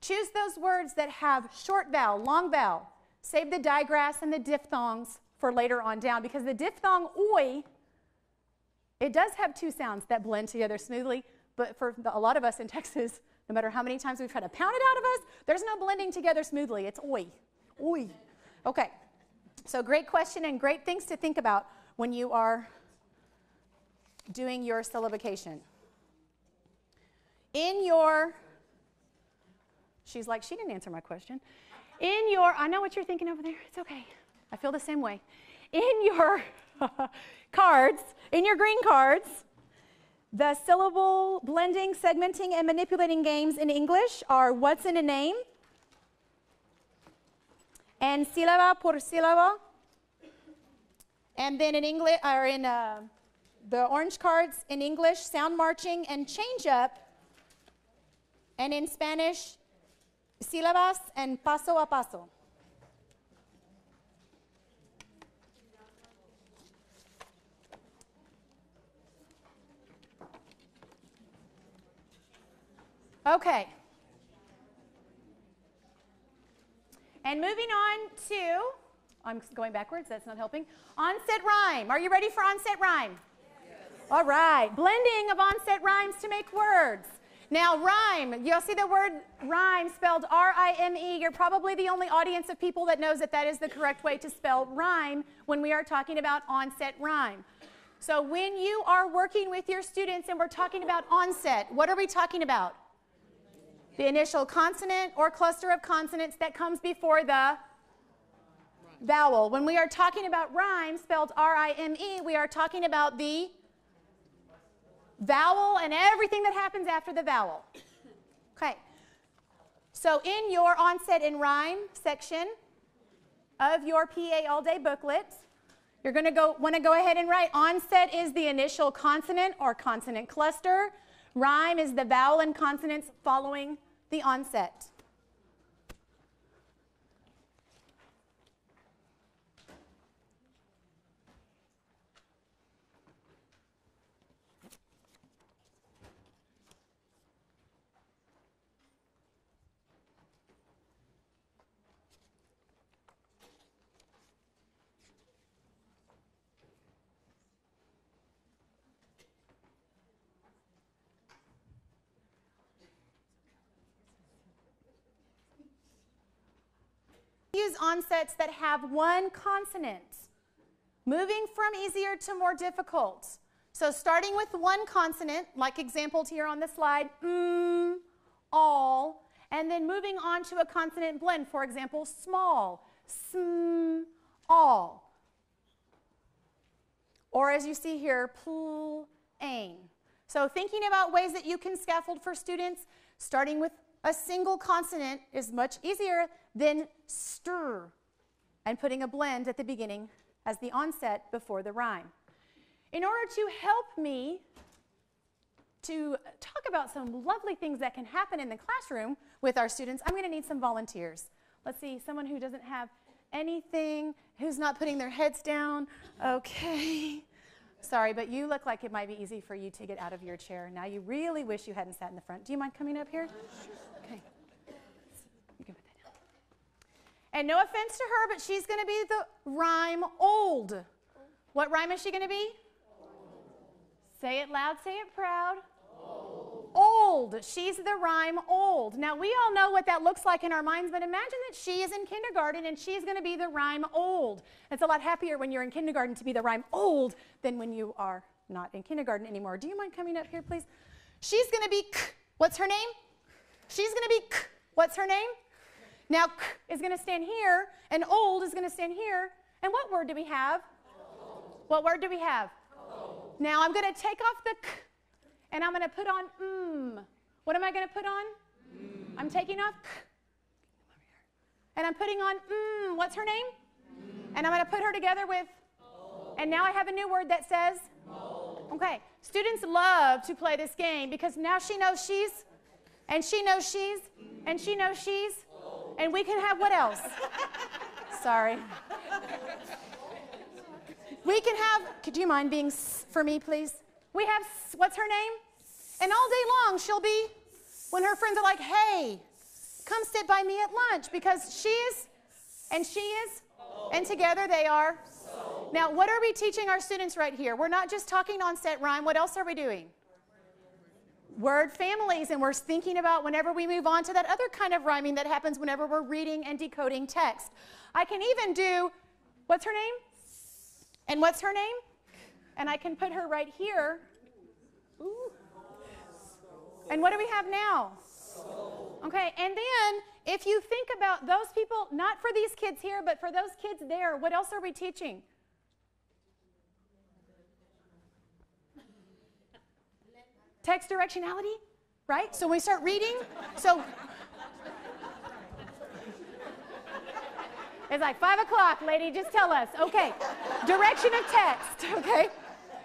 Choose those words that have short vowel, long vowel. Save the digraphs and the diphthongs for later on down, because the diphthong oi, it does have two sounds that blend together smoothly, but for a lot of us in Texas, no matter how many times we've tried to pound it out of us, there's no blending together smoothly. It's oi, oi. Okay, so great question and great things to think about when you are doing your syllabication. In your She's like, she didn't answer my question. I know what you're thinking over there. It's okay. I feel the same way. In your cards, in your green cards, the syllable blending, segmenting, and manipulating games in English are what's in a name, and sílaba por sílaba. And then in English, or in the orange cards in English, sound marching and change up. And in Spanish, sílabas and paso a paso. Okay. And moving on to, I'm going backwards, that's not helping. Onset rhyme. Are you ready for onset rhyme? Yes. All right. Blending of onset rhymes to make words. Now, rhyme, you'll see the word rhyme spelled R-I-M-E. You're probably the only audience of people that knows that that is the correct way to spell rhyme when we are talking about onset rhyme. So when you are working with your students and we're talking about onset, what are we talking about? The initial consonant or cluster of consonants that comes before the vowel. When we are talking about rhyme spelled R-I-M-E, we are talking about the vowel and everything that happens after the vowel. Okay. So in your onset and rhyme section of your PA All Day booklet, you're going to want to go ahead and write onset is the initial consonant or consonant cluster. Rhyme is the vowel and consonants following the onset. Use onsets that have one consonant, moving from easier to more difficult. So starting with one consonant, like exampled here on the slide, all, and then moving on to a consonant blend, for example, small, sm, all. Or as you see here, pl, ain. So thinking about ways that you can scaffold for students, starting with a single consonant is much easier than stir and putting a blend at the beginning as the onset before the rhyme. In order to help me to talk about some lovely things that can happen in the classroom with our students, I'm going to need some volunteers. Let's see, someone who doesn't have anything, who's not putting their heads down. Okay. Sorry, but you look like it might be easy for you to get out of your chair. Now you really wish you hadn't sat in the front. Do you mind coming up here? Okay. You can put that down. And no offense to her, but she's going to be the rhyme old. What rhyme is she going to be? Say it loud, say it proud. Old. She's the rhyme old. Now, we all know what that looks like in our minds, but imagine that she is in kindergarten and she's going to be the rhyme old. It's a lot happier when you're in kindergarten to be the rhyme old than when you are not in kindergarten anymore. Do you mind coming up here, please? She's going to be k. What's her name? She's going to be k. What's her name? Now, k is going to stand here, and old is going to stand here. And what word do we have? Old. What word do we have? Old. Now, I'm going to take off the k. And I'm going to put on What am I going to put on? I'm taking off k. And I'm putting on What's her name? And I'm going to put her together with and now I have a new word that says okay. Students love to play this game because now she knows she's, and she knows she's, and she knows she's, and we can have what else? Sorry. We can have, could you mind being for me, please? We have, what's her name? And all day long, she'll be, when her friends are like, hey, come sit by me at lunch, because she is, and she is, and together they are. Now, what are we teaching our students right here? We're not just talking onset rhyme. What else are we doing? Word families, and we're thinking about whenever we move on to that other kind of rhyming that happens whenever we're reading and decoding text. I can even do, what's her name? And what's her name? And I can put her right here. Ooh. And what do we have now? Okay, and then if you think about those people, not for these kids here, but for those kids there, what else are we teaching? Text directionality, right? So when we start reading, so it's like 5 o'clock, lady, just tell us. Okay, direction of text, okay?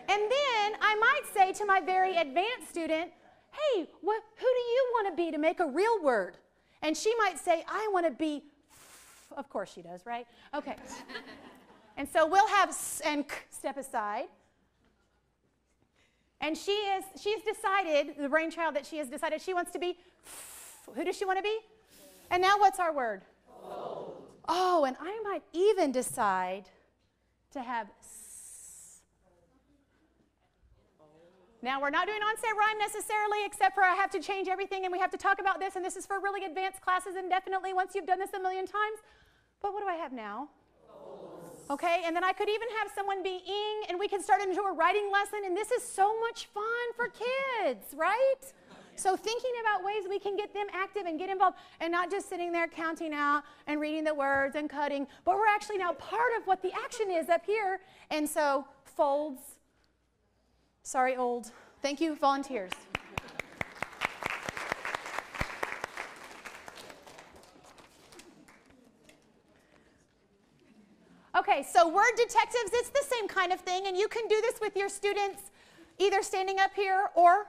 And then I might say to my very advanced student, hey, who do you want to be to make a real word? And she might say, I want to be, of course she does, right? Okay. And so we'll have s and k step aside. And she's decided, the brainchild that she has decided she wants to be, who does she want to be? And now what's our word? Oh, and I might even decide to have s. Now, we're not doing onset rhyme necessarily, except for I have to change everything, and we have to talk about this, and this is for really advanced classes, and definitely once you've done this a million times. But what do I have now? Okay, and then I could even have someone be ing, and we can start into a writing lesson, and this is so much fun for kids, right? So thinking about ways we can get them active and get involved, and not just sitting there counting out and reading the words and cutting, but we're actually now part of what the action is up here. And so folds, sorry old, Thank you, volunteers. Okay, so word detectives, it's the same kind of thing, and you can do this with your students either standing up here or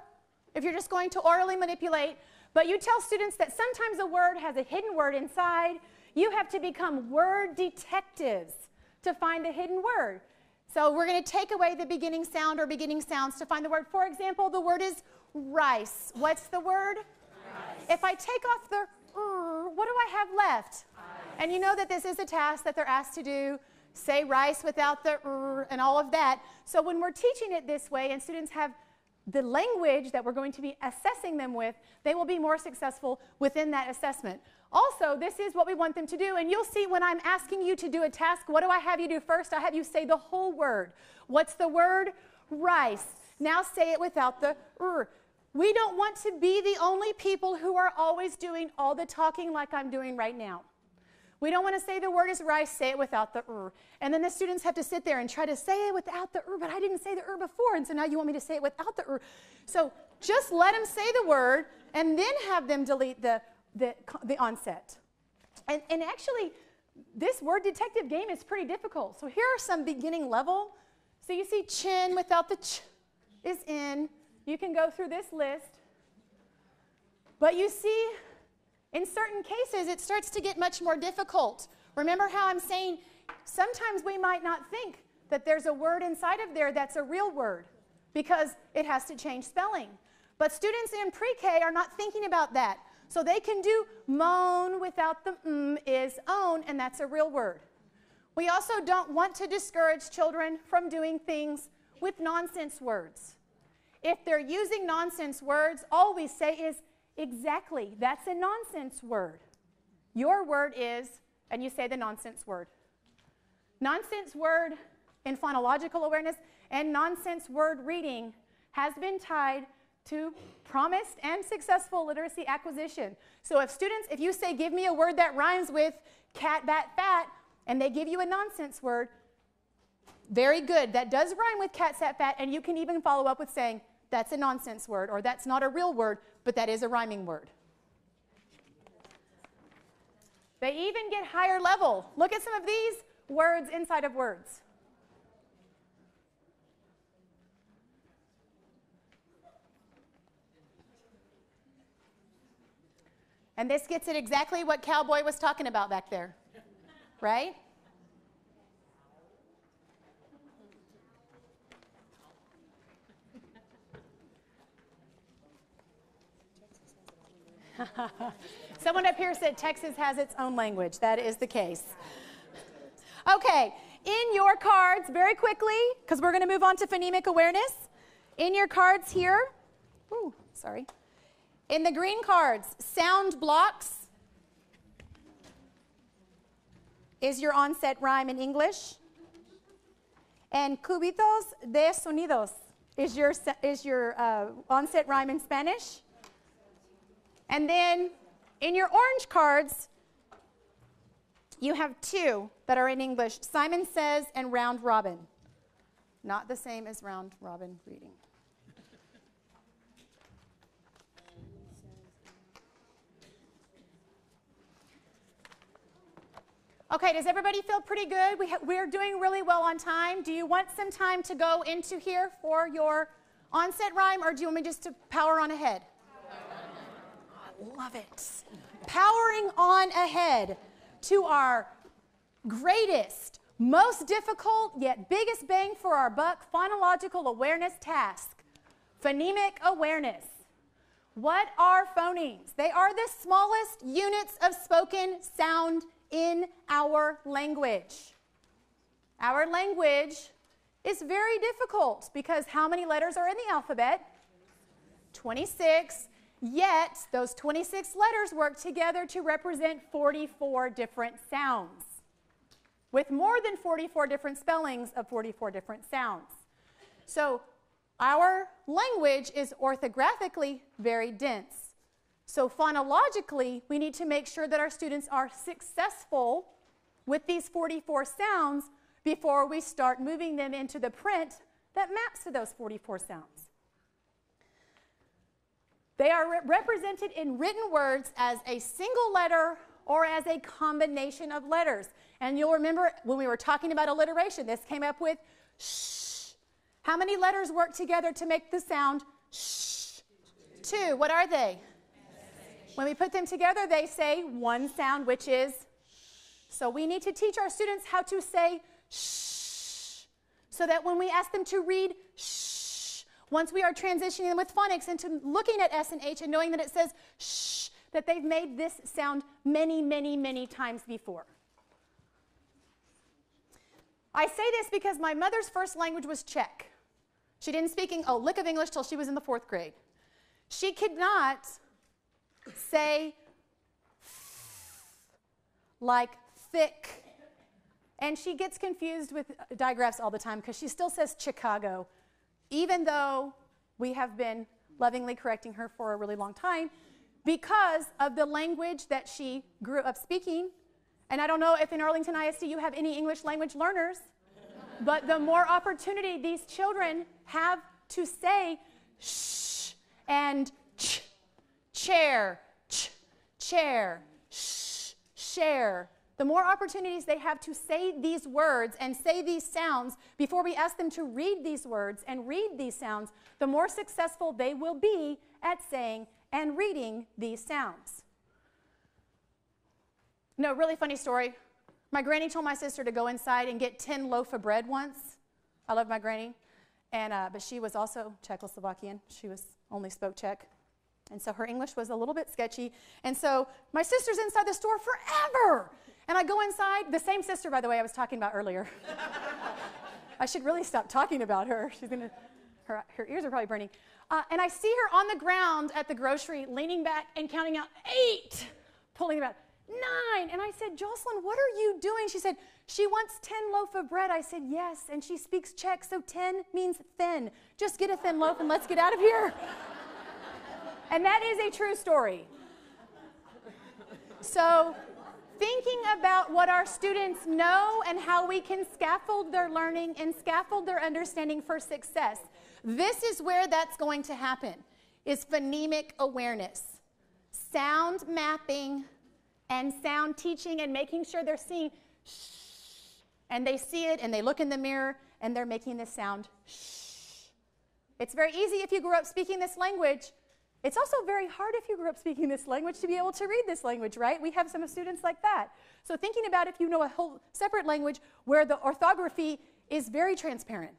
if you're just going to orally manipulate. But you tell students that sometimes a word has a hidden word inside. You have to become word detectives to find the hidden word. So we're going to take away the beginning sound or beginning sounds to find the word. For example, the word is rice. What's the word? Rice. If I take off the what do I have left? Rice. And you know that this is a task that they're asked to do. Say rice without the and all of that. So when we're teaching it this way and students have the language that we're going to be assessing them with, they will be more successful within that assessment. Also, this is what we want them to do, and you'll see when I'm asking you to do a task, what do I have you do first? I have you say the whole word. What's the word? Rice. Now say it without the We don't want to be the only people who are always doing all the talking like I'm doing right now. We don't want to say the word is rice, say it without the And then the students have to sit there and try to say it without the but I didn't say the before, and so now you want me to say it without the So just let them say the word, and then have them delete the onset. And actually, this word detective game is pretty difficult. So here are some beginning level. So you see chin without the ch is in. You can go through this list. But you see, in certain cases, it starts to get much more difficult. Remember how I'm saying sometimes we might not think that there's a word inside of there that's a real word because it has to change spelling. But students in pre-K are not thinking about that. So they can do moan without the is own, and that's a real word. We also don't want to discourage children from doing things with nonsense words. If they're using nonsense words, all we say is, exactly, that's a nonsense word. Your word is, and you say the nonsense word. Nonsense word in phonological awareness and nonsense word reading has been tied to promised and successful literacy acquisition. So if you say, give me a word that rhymes with cat, bat, fat, and they give you a nonsense word, very good. That does rhyme with cat, sat, fat, and you can even follow up with saying, that's a nonsense word, or that's not a real word, but that is a rhyming word. They even get higher level. Look at some of these words inside of words. And this gets at exactly what Cowboy was talking about back there, right? Someone up here said Texas has its own language. That is the case. Okay, in your cards, very quickly, because we're going to move on to phonemic awareness. In your cards here, in the green cards, sound blocks is your onset rhyme in English. And cubitos de sonidos is your onset rhyme in Spanish. And then in your orange cards, you have two that are in English, Simon Says and Round Robin. Not the same as Round Robin reading. Okay, does everybody feel pretty good? We're doing really well on time. Do you want some time to go into here for your onset rhyme, or do you want me just to power on ahead? I love it. Powering on ahead to our greatest, most difficult, yet biggest bang for our buck phonological awareness task, phonemic awareness. What are phonemes? They are the smallest units of spoken sound in our language. Our language is very difficult because how many letters are in the alphabet? 26. Yet, those 26 letters work together to represent 44 different sounds, with more than 44 different spellings of 44 different sounds. So, our language is orthographically very dense. So, phonologically, we need to make sure that our students are successful with these 44 sounds before we start moving them into the print that maps to those 44 sounds. They are represented in written words as a single letter or as a combination of letters. And you'll remember when we were talking about alliteration, this came up with sh. How many letters work together to make the sound sh? 2. What are they? When we put them together, they say one sound, which is sh. So we need to teach our students how to say sh, so that when we ask them to read sh, once we are transitioning them with phonics into looking at S and H and knowing that it says sh, that they've made this sound many, many, many times before. I say this because my mother's first language was Czech. She didn't speak a lick of English till she was in the 4th grade. She could not say like thick. And she gets confused with digraphs all the time because she still says Chicago, even though we have been lovingly correcting her for a really long time because of the language that she grew up speaking. And I don't know if in Arlington ISD you have any English language learners, but the more opportunity these children have to say shh and ch, chair, ch, chair, shh, share, the more opportunities they have to say these words and say these sounds before we ask them to read these words and read these sounds, the more successful they will be at saying and reading these sounds. No, really funny story. My granny told my sister to go inside and get 10 loaf of bread once. I love my granny. But she was also Czechoslovakian. She only spoke Czech. And so her English was a little bit sketchy. And so my sister's inside the store forever. And I go inside, the same sister, by the way, I was talking about earlier. I should really stop talking about her. Her ears are probably burning. And I see her on the ground at the grocery, leaning back and counting out 8, pulling them out. 9. And I said, Jocelyn, what are you doing? She said, she wants 10 loaf of bread. I said, yes. And she speaks Czech, so 10 means thin. Just get a thin loaf and let's get out of here. And that is a true story. So thinking about what our students know and how we can scaffold their learning and scaffold their understanding for success, this is where that's going to happen, is phonemic awareness. Sound mapping and sound teaching and making sure they're seeing shh, and they see it and they look in the mirror and they're making the sound shh. It's very easy if you grew up speaking this language. It's also very hard if you grew up speaking this language to be able to read this language, right? We have some students like that. So thinking about if you know a whole separate language where the orthography is very transparent.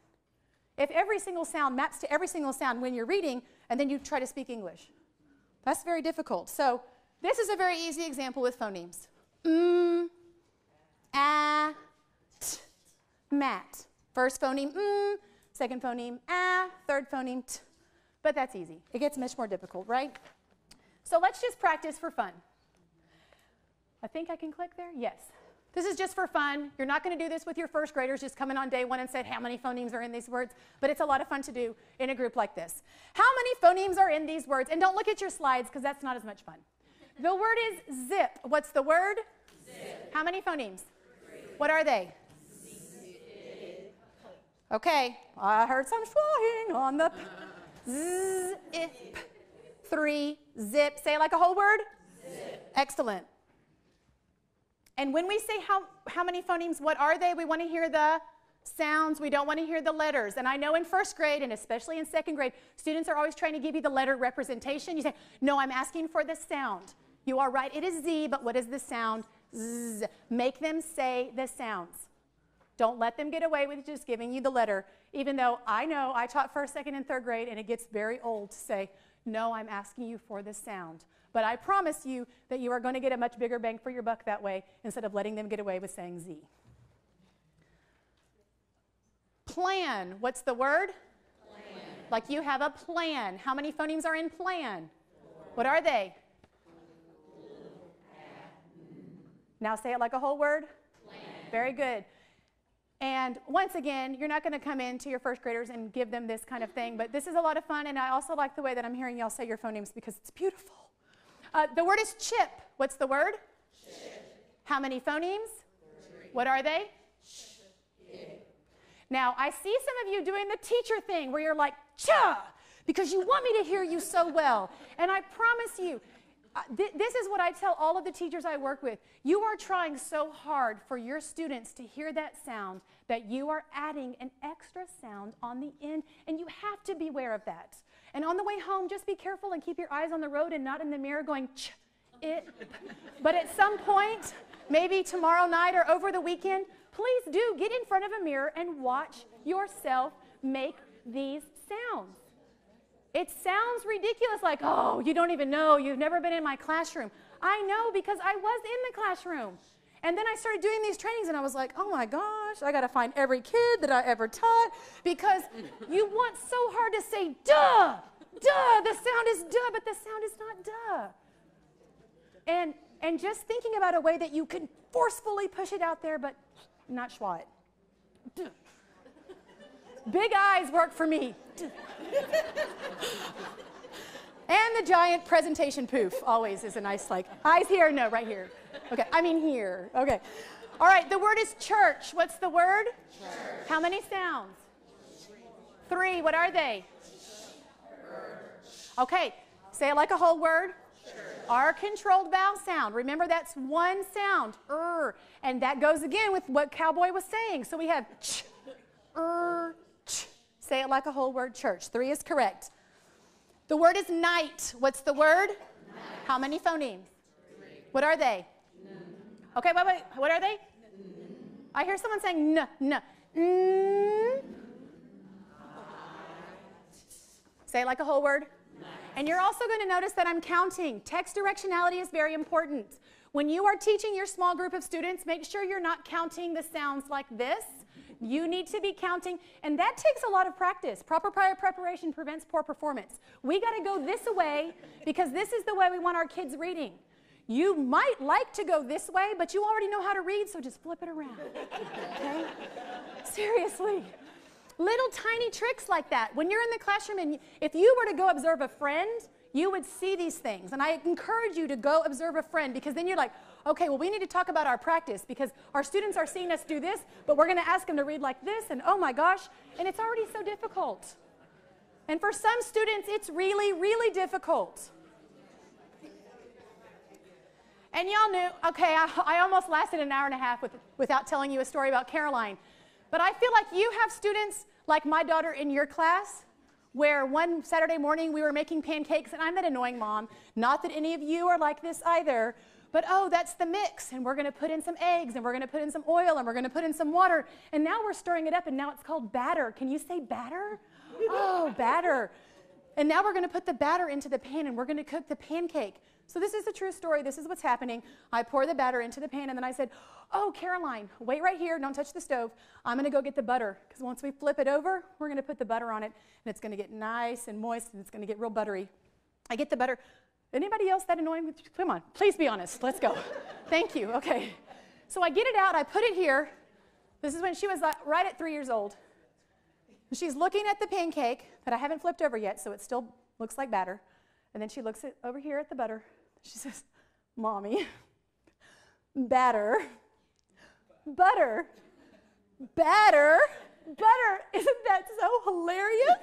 If every single sound maps to every single sound when you're reading and then you try to speak English, that's very difficult. So this is a very easy example with phonemes. T, mat. First phoneme, second phoneme, third phoneme, t. But that's easy. It gets much more difficult, right? So let's just practice for fun. I think I can click there? Yes. This is just for fun. You're not going to do this with your first graders, just come in on day 1 and say how many phonemes are in these words, but it's a lot of fun to do in a group like this. How many phonemes are in these words? And don't look at your slides because that's not as much fun. The word is zip. What's the word? Zip. How many phonemes? 3. What are they? Zip. Okay, I heard some flying on the zip. 3, zip. Say it like a whole word? Zip. Excellent. And when we say how many phonemes, what are they? We want to hear the sounds. We don't want to hear the letters. And I know in first grade and especially in second grade, students are always trying to give you the letter representation. You say, no, I'm asking for the sound. You are right, it is Z, but what is the sound? Z. Make them say the sounds. Don't let them get away with just giving you the letter, even though I know I taught first, second, and third grade, and it gets very old to say, no, I'm asking you for the sound. But I promise you that you are going to get a much bigger bang for your buck that way instead of letting them get away with saying Z. Plan. What's the word? Plan. Like you have a plan. How many phonemes are in plan? 4. What are they? Now say it like a whole word. Plan. Very good. And once again, you're not going to come in to your first graders and give them this kind of thing, but this is a lot of fun, and I also like the way that I'm hearing y'all say your phonemes because it's beautiful. The word is chip. What's the word? Chip. How many phonemes? 3. What are they? Chip. Now, I see some of you doing the teacher thing where you're like, cha. because you want me to hear you so well. And I promise you, this is what I tell all of the teachers I work with. You are trying so hard for your students to hear that sound that you are adding an extra sound on the end, and you have to be aware of that. And on the way home, just be careful and keep your eyes on the road and not in the mirror going, ch, it. But at some point, maybe tomorrow night or over the weekend, please do get in front of a mirror and watch yourself make these sounds. It sounds ridiculous, like, oh, you don't even know, you've never been in my classroom. I know, because I was in the classroom. And then I started doing these trainings, and I was like, oh my gosh, I got to find every kid that I ever taught, because you want so hard to say, duh, duh, the sound is duh, but the sound is not duh. And just thinking about a way that you can forcefully push it out there, but not schwa it. Duh. Big eyes work for me. And the giant presentation poof always is a nice, like, eyes here, no, right here. Okay, I mean here. Okay. All right, the word is church. What's the word? Church. How many sounds? 3. What are they? Okay, say it like a whole word. Church. Our controlled vowel sound. Remember, that's one sound. And that goes again with what Cowboy was saying. So we have ch, ch. Say it like a whole word, church. 3 is correct. The word is night. What's the word? Night. How many phonemes? 3. What are they? N. Okay, wait. What are they? N. I hear someone saying n. N. Say it like a whole word. Night. And you're also going to notice that I'm counting. Text directionality is very important. When you are teaching your small group of students, make sure you're not counting the sounds like this. You need to be counting, and that takes a lot of practice. Proper prior preparation prevents poor performance. We got to go this way because this is the way we want our kids reading. You might like to go this way, but you already know how to read, so just flip it around. Okay? Seriously. Little tiny tricks like that. When you're in the classroom and if you were to go observe a friend, you would see these things. And I encourage you to go observe a friend, because then you're like, okay, well, we need to talk about our practice because our students are seeing us do this, but we're going to ask them to read like this, and oh my gosh, and it's already so difficult. And for some students, it's really, really difficult. And y'all knew, okay, I almost lasted an hour and a half without telling you a story about Caroline. But I feel like you have students like my daughter in your class, where one Saturday morning we were making pancakes, and I'm that annoying mom. Not that any of you are like this either, but oh, that's the mix, and we're going to put in some eggs, and we're going to put in some oil, and we're going to put in some water, and now we're stirring it up, and now it's called batter. Can you say batter? Oh, batter. And now we're going to put the batter into the pan, and we're going to cook the pancake. So this is the true story. This is what's happening. I pour the batter into the pan, and then I said, oh, Caroline, wait right here. Don't touch the stove. I'm going to go get the butter, because once we flip it over, we're going to put the butter on it, and it's going to get nice and moist, and it's going to get real buttery. I get the butter. Anybody else that annoying? Come on, please be honest. Let's go. Thank you. Okay. So I get it out. I put it here. This is when she was right at 3 years old. She's looking at the pancake that I haven't flipped over yet, so it still looks like batter. And then she looks over here at the butter. She says, Mommy, batter, butter, batter, butter. Isn't that so hilarious?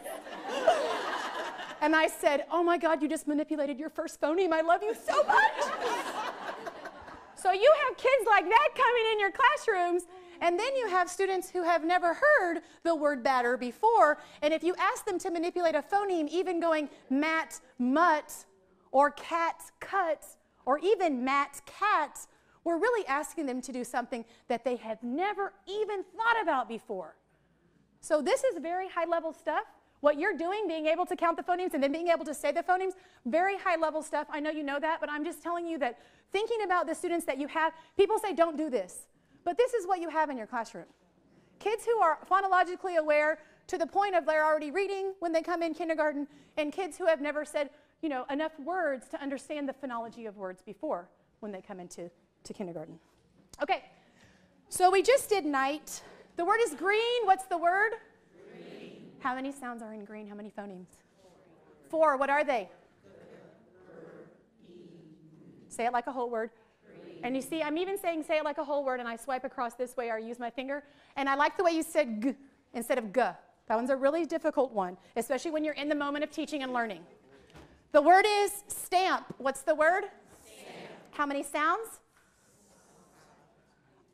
And I said, oh my God, you just manipulated your first phoneme. I love you so much. So you have kids like that coming in your classrooms, and then you have students who have never heard the word batter before, and if you ask them to manipulate a phoneme, even going mat, mutt, or cat, cut, or even mat, cat, we're really asking them to do something that they have never even thought about before. So this is very high-level stuff. What you're doing, being able to count the phonemes and then being able to say the phonemes, very high-level stuff. I know you know that, but I'm just telling you that thinking about the students that you have, people say don't do this, but this is what you have in your classroom. Kids who are phonologically aware to the point of they're already reading when they come in kindergarten, and kids who have never said, you know, enough words to understand the phonology of words before when they come into kindergarten. Okay, so we just did night. The word is green. What's the word? Green. How many sounds are in green? How many phonemes? 4. What are they? Say it like a whole word. Green. And you see, I'm even saying say it like a whole word, and I swipe across this way or use my finger. And I like the way you said g instead of g. That one's a really difficult one, especially when you're in the moment of teaching and learning. The word is stamp. What's the word? Stamp. How many sounds?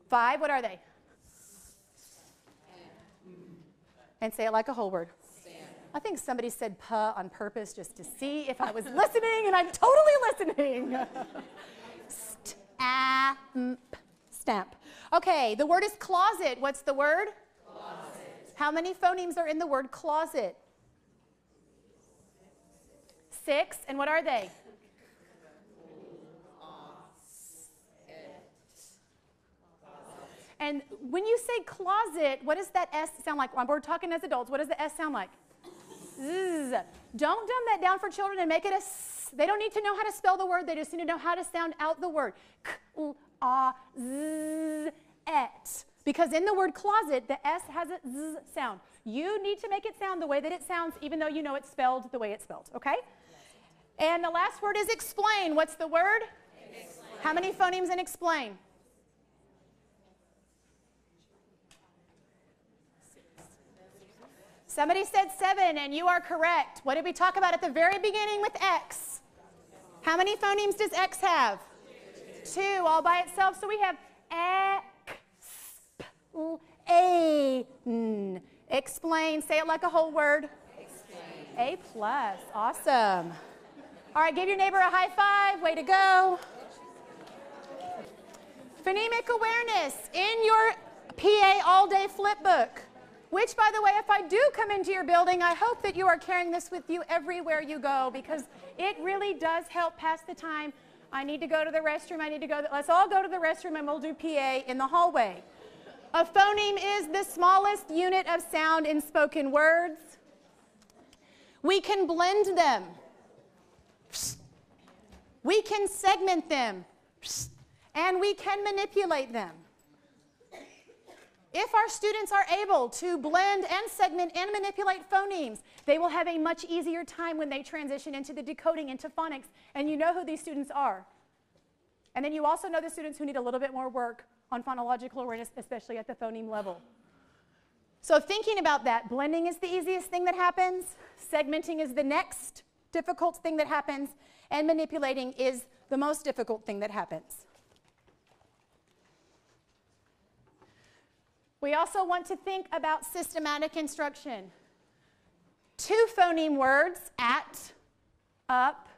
5. What are they? And say it like a whole word. Stamp. I think somebody said "puh" on purpose just to see if I was listening, and I'm totally listening. Stamp. Okay, the word is closet. What's the word? Closet. How many phonemes are in the word closet? 6. And what are they? And when you say closet, what does that S sound like? When we're talking as adults, what does the S sound like? Zzz. Don't dumb that down for children and make it a S. They don't need to know how to spell the word. They just need to know how to sound out the word. Z-et. Because in the word closet, the S has a Z sound. You need to make it sound the way that it sounds, even though you know it's spelled the way it's spelled, okay? And the last word is explain. What's the word? Explain. How many phonemes in explain? 6. Somebody said 7, and you are correct. What did we talk about at the very beginning with X? How many phonemes does X have? 2, all by itself. So we have X-P-L-A-N. Explain. Say it like a whole word. Explain. A+. Awesome. All right, give your neighbor a high five. Way to go. Phonemic awareness in your PA all-day flip book, which, by the way, if I do come into your building, I hope that you are carrying this with you everywhere you go, because it really does help pass the time. I need to go to the restroom. I need to go. Let's all go to the restroom, and we'll do PA in the hallway. A phoneme is the smallest unit of sound in spoken words. We can blend them. We can segment them. And we can manipulate them. If our students are able to blend and segment and manipulate phonemes, they will have a much easier time when they transition into the decoding into phonics. And you know who these students are. And then you also know the students who need a little bit more work on phonological awareness, especially at the phoneme level. So thinking about that, blending is the easiest thing that happens. Segmenting is the next difficult thing that happens. And manipulating is the most difficult thing that happens. We also want to think about systematic instruction. 2 phoneme words, at, up,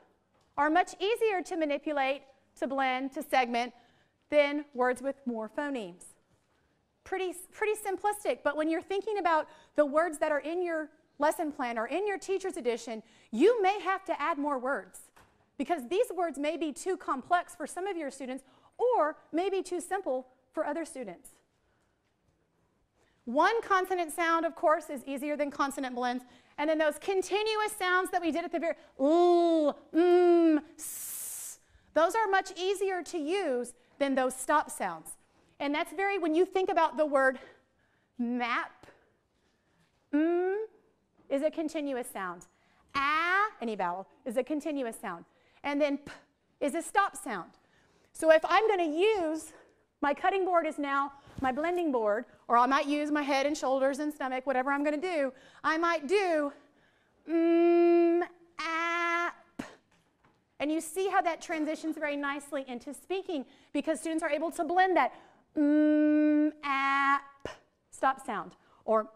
are much easier to manipulate, to blend, to segment than words with more phonemes. Pretty simplistic, but when you're thinking about the words that are in your lesson plan or in your teacher's edition, you may have to add more words, because these words may be too complex for some of your students or may be too simple for other students. One consonant sound, of course, is easier than consonant blends. And then those continuous sounds that we did at the very, s, those are much easier to use than those stop sounds. And that's when you think about the word map, is a continuous sound. Any vowel, is a continuous sound. And then p is a stop sound. So if I'm going to use, my cutting board is now my blending board, or I might use my head and shoulders and stomach, whatever I'm going to do, I might do ap. And you see how that transitions very nicely into speaking, because students are able to blend that ap stop sound, or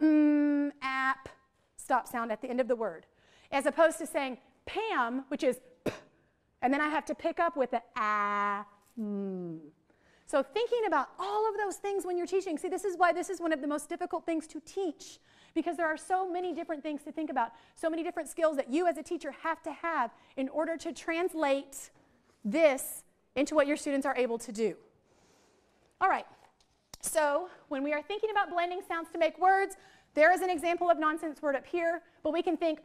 ap stop sound at the end of the word, as opposed to saying Pam, which is p, and then I have to pick up with the So thinking about all of those things when you're teaching, see, this is why this is one of the most difficult things to teach, because there are so many different things to think about, so many different skills that you as a teacher have to have in order to translate this into what your students are able to do. All right, so when we are thinking about blending sounds to make words, there is an example of nonsense word up here, but we can think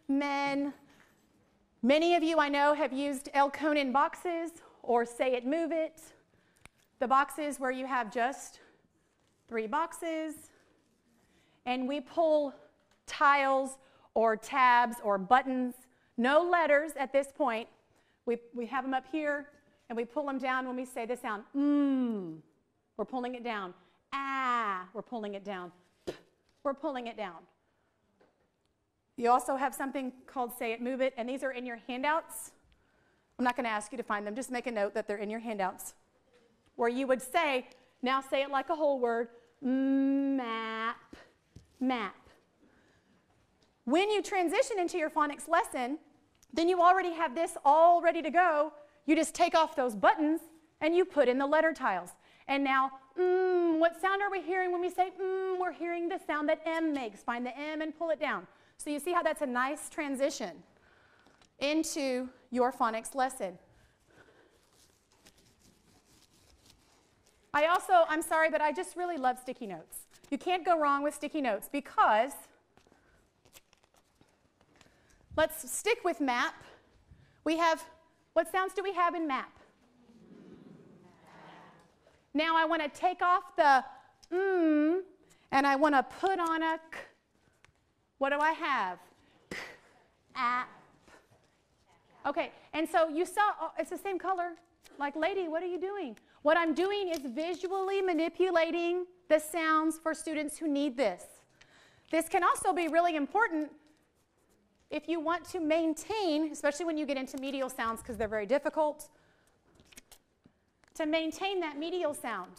men. Many of you I know have used Elkonin boxes, or say it, move it. The boxes where you have just 3 boxes, and we pull tiles or tabs or buttons, no letters at this point. We have them up here, and we pull them down when we say the sound we're pulling it down. We're pulling it down. we're pulling it down. You also have something called Say It, Move It, and these are in your handouts. I'm not going to ask you to find them. Just make a note that they're in your handouts, where you would say, now say it like a whole word, map, map. When you transition into your phonics lesson, then you already have this all ready to go. You just take off those buttons and you put in the letter tiles. And now, what sound are we hearing when we say We're hearing the sound that M makes. Find the M and pull it down. So you see how that's a nice transition into your phonics lesson. I'm sorry, but I just really love sticky notes. You can't go wrong with sticky notes because, let's stick with map. We have, what sounds do we have in map? Now I want to take off the and I want to put on a k. What do I have? K, app. Okay, and so you saw, it's the same color. Like, lady, what are you doing? What I'm doing is visually manipulating the sounds for students who need this. This can also be really important if you want to maintain, especially when you get into medial sounds because they're very difficult, to maintain that medial sound.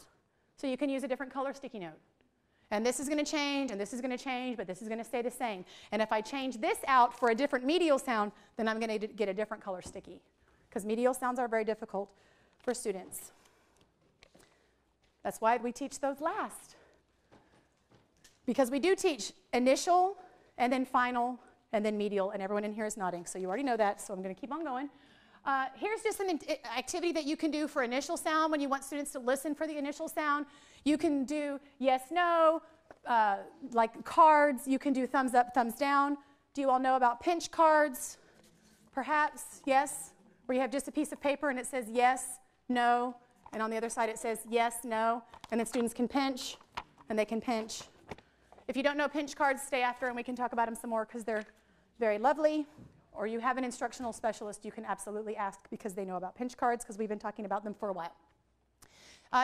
So you can use a different color sticky note. And this is going to change, and this is going to change, but this is going to stay the same. And if I change this out for a different medial sound, then I'm going to get a different color sticky, because medial sounds are very difficult for students. That's why we teach those last. Because we do teach initial, and then final, and then medial, and everyone in here is nodding, so you already know that, so I'm going to keep on going. Here's just an activity that you can do for initial sound when you want students to listen for the initial sound. You can do yes, no, like cards. You can do thumbs up, thumbs down. Do you all know about pinch cards? Perhaps, yes, where you have just a piece of paper and it says yes, no, and on the other side it says yes, no, and then students can pinch, and they can pinch. If you don't know pinch cards, stay after and we can talk about them some more because they're very lovely. Or you have an instructional specialist you can absolutely ask because they know about pinch cards because we've been talking about them for a while.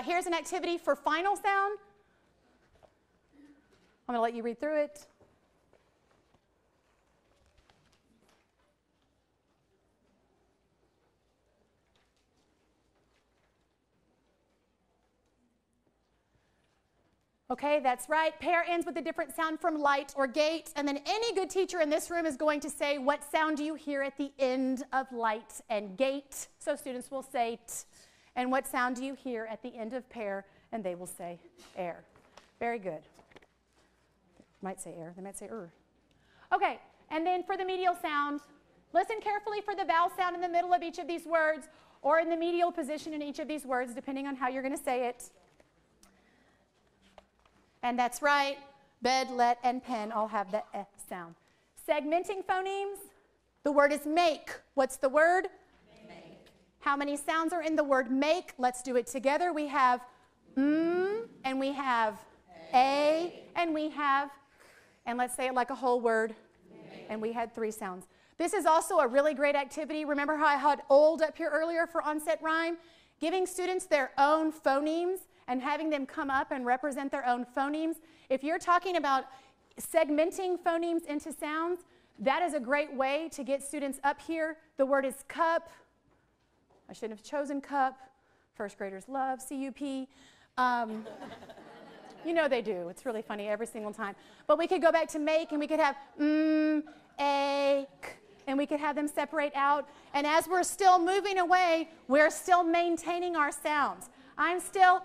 Here's an activity for final sound. I'm going to let you read through it. Okay, that's right. Pair ends with a different sound from light or gate, and then any good teacher in this room is going to say, what sound do you hear at the end of light and gate? So students will say t. And what sound do you hear at the end of pair? And they will say air. Very good. They might say air. They might say Okay, and then for the medial sound, listen carefully for the vowel sound in the middle of each of these words or in the medial position in each of these words, depending on how you're going to say it. And that's right, bed, let, and pen all have the eh sound. Segmenting phonemes, the word is make. What's the word? Make. How many sounds are in the word make? Let's do it together. We have and we have a, and we have, and let's say it like a whole word, make. And we had 3 sounds. This is also a really great activity. Remember how I had old up here earlier for onset rhyme? Giving students their own phonemes and having them come up and represent their own phonemes. If you're talking about segmenting phonemes into sounds, that is a great way to get students up here. The word is cup. I shouldn't have chosen cup. First graders love C-U-P. You know they do. It's really funny every single time. But we could go back to make, and we could have a, k, and we could have them separate out. And as we're still moving away, we're still maintaining our sounds. I'm still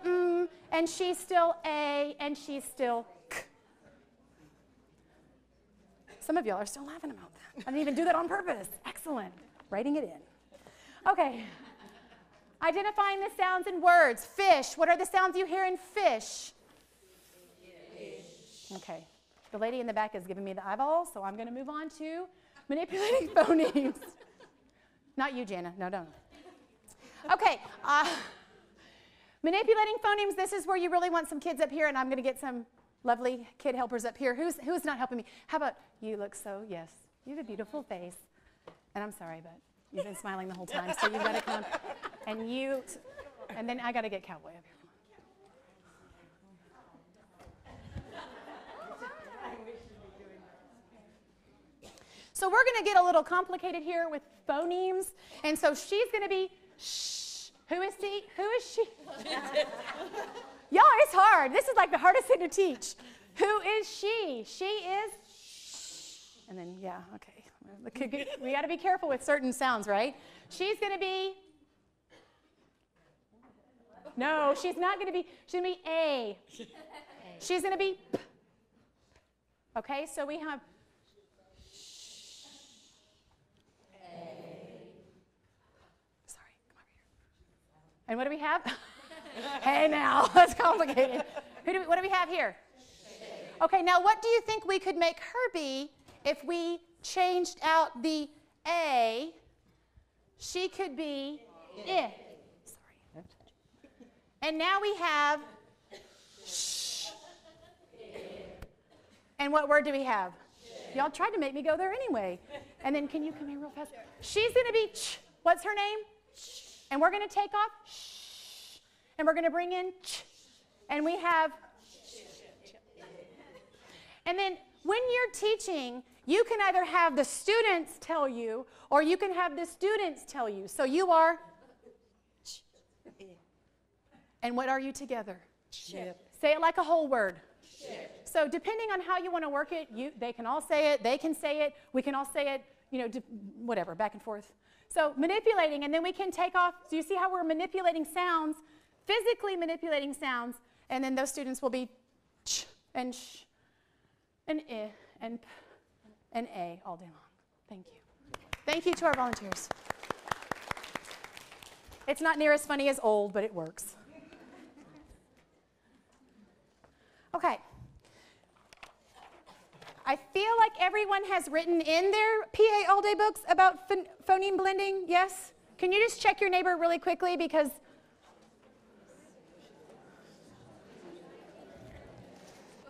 and she's still a, and she's still k. Some of y'all are still laughing about that. I didn't even do that on purpose. Excellent. Writing it in. Okay. Identifying the sounds in words. Fish. What are the sounds you hear in fish? Fish. Okay. The lady in the back is giving me the eyeball, so I'm going to move on to manipulating phonemes. Not you, Jana. No, don't. Okay. Manipulating phonemes, this is where you really want some kids up here, and I'm going to get some lovely kid helpers up here. Who's not helping me? How about you look so, yes, you have a beautiful face. And I'm sorry, but you've been smiling the whole time, so you've got to come. And then I got to get Cowboy up here. So we're going to get a little complicated here with phonemes. And so she's going to be shh. Who is she? Who is she? Y'all, it's hard. This is like the hardest thing to teach. Who is she? She is shh. And then, yeah, okay. We got to be careful with certain sounds, right? She's going to be, no, she's not going to be, she's going to be A. She's going to be P. Okay, so we have sorry, come over here. And what do we have? Hey now, that's complicated. What do we have here? Okay, now what do you think we could make her be if we changed out the A? She could be I. Sorry. And now we have sh. And what word do we have? Y'all tried to make me go there anyway. And then can you come here real fast? She's going to be ch. What's her name? Ch. And we're going to take off sh. And we're going to bring in ch. And we have and then when you're teaching, you can either have the students tell you or you can have the students tell you. So you are and what are you together? Ship. Say it like a whole word. Ship. So depending on how you want to work it, they can all say it, they can say it, we can all say it, you know, whatever, back and forth. So manipulating, and then we can take off. So you see how we're manipulating sounds, physically manipulating sounds, and then those students will be ch and sh and I and p and A all day long. Thank you. Thank you to our volunteers. It's not near as funny as old, but it works. Okay. I feel like everyone has written in their PA all-day books about phoneme blending. Yes? Can you just check your neighbor really quickly because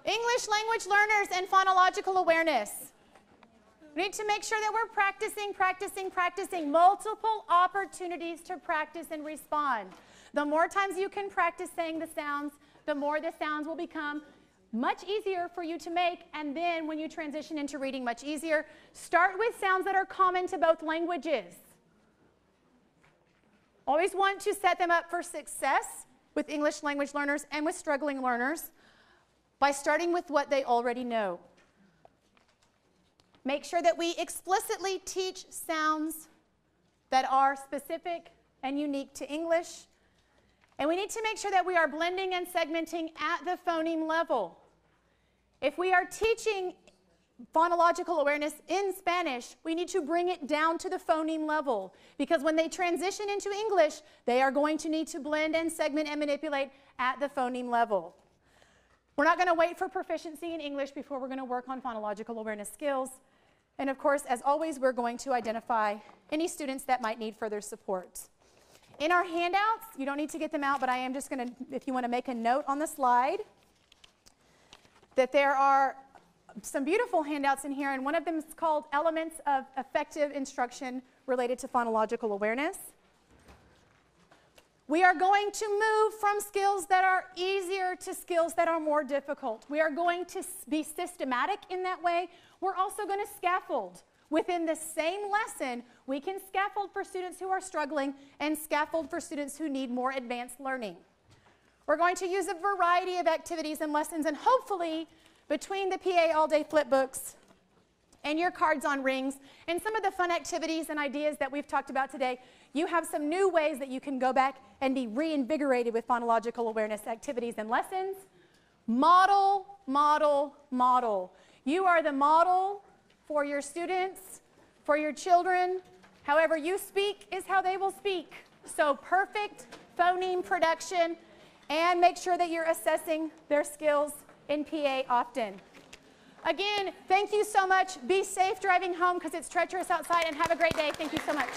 English language learners and phonological awareness. We need to make sure that we're practicing, multiple opportunities to practice and respond. The more times you can practice saying the sounds, the more the sounds will become much easier for you to make, and then when you transition into reading, much easier. Start with sounds that are common to both languages. Always want to set them up for success with English language learners and with struggling learners by starting with what they already know. Make sure that we explicitly teach sounds that are specific and unique to English. And we need to make sure that we are blending and segmenting at the phoneme level. If we are teaching phonological awareness in Spanish, we need to bring it down to the phoneme level, because when they transition into English, they are going to need to blend and segment and manipulate at the phoneme level. We're not going to wait for proficiency in English before we're going to work on phonological awareness skills. And of course, as always, we're going to identify any students that might need further support. In our handouts, you don't need to get them out, but I am just going to, if you want to make a note on the slide, that there are some beautiful handouts in here, and one of them is called Elements of Effective Instruction Related to Phonological Awareness. We are going to move from skills that are easier to skills that are more difficult. We are going to be systematic in that way. We're also going to scaffold. Within the same lesson, we can scaffold for students who are struggling and scaffold for students who need more advanced learning. We're going to use a variety of activities and lessons, and hopefully between the PA all-day flipbooks and your cards on rings and some of the fun activities and ideas that we've talked about today, you have some new ways that you can go back and be reinvigorated with phonological awareness activities and lessons. Model, model, model. You are the model for your students, for your children. However you speak is how they will speak. So perfect phoneme production, and make sure that you're assessing their skills in PA often. Again, thank you so much. Be safe driving home because it's treacherous outside, and have a great day. Thank you so much.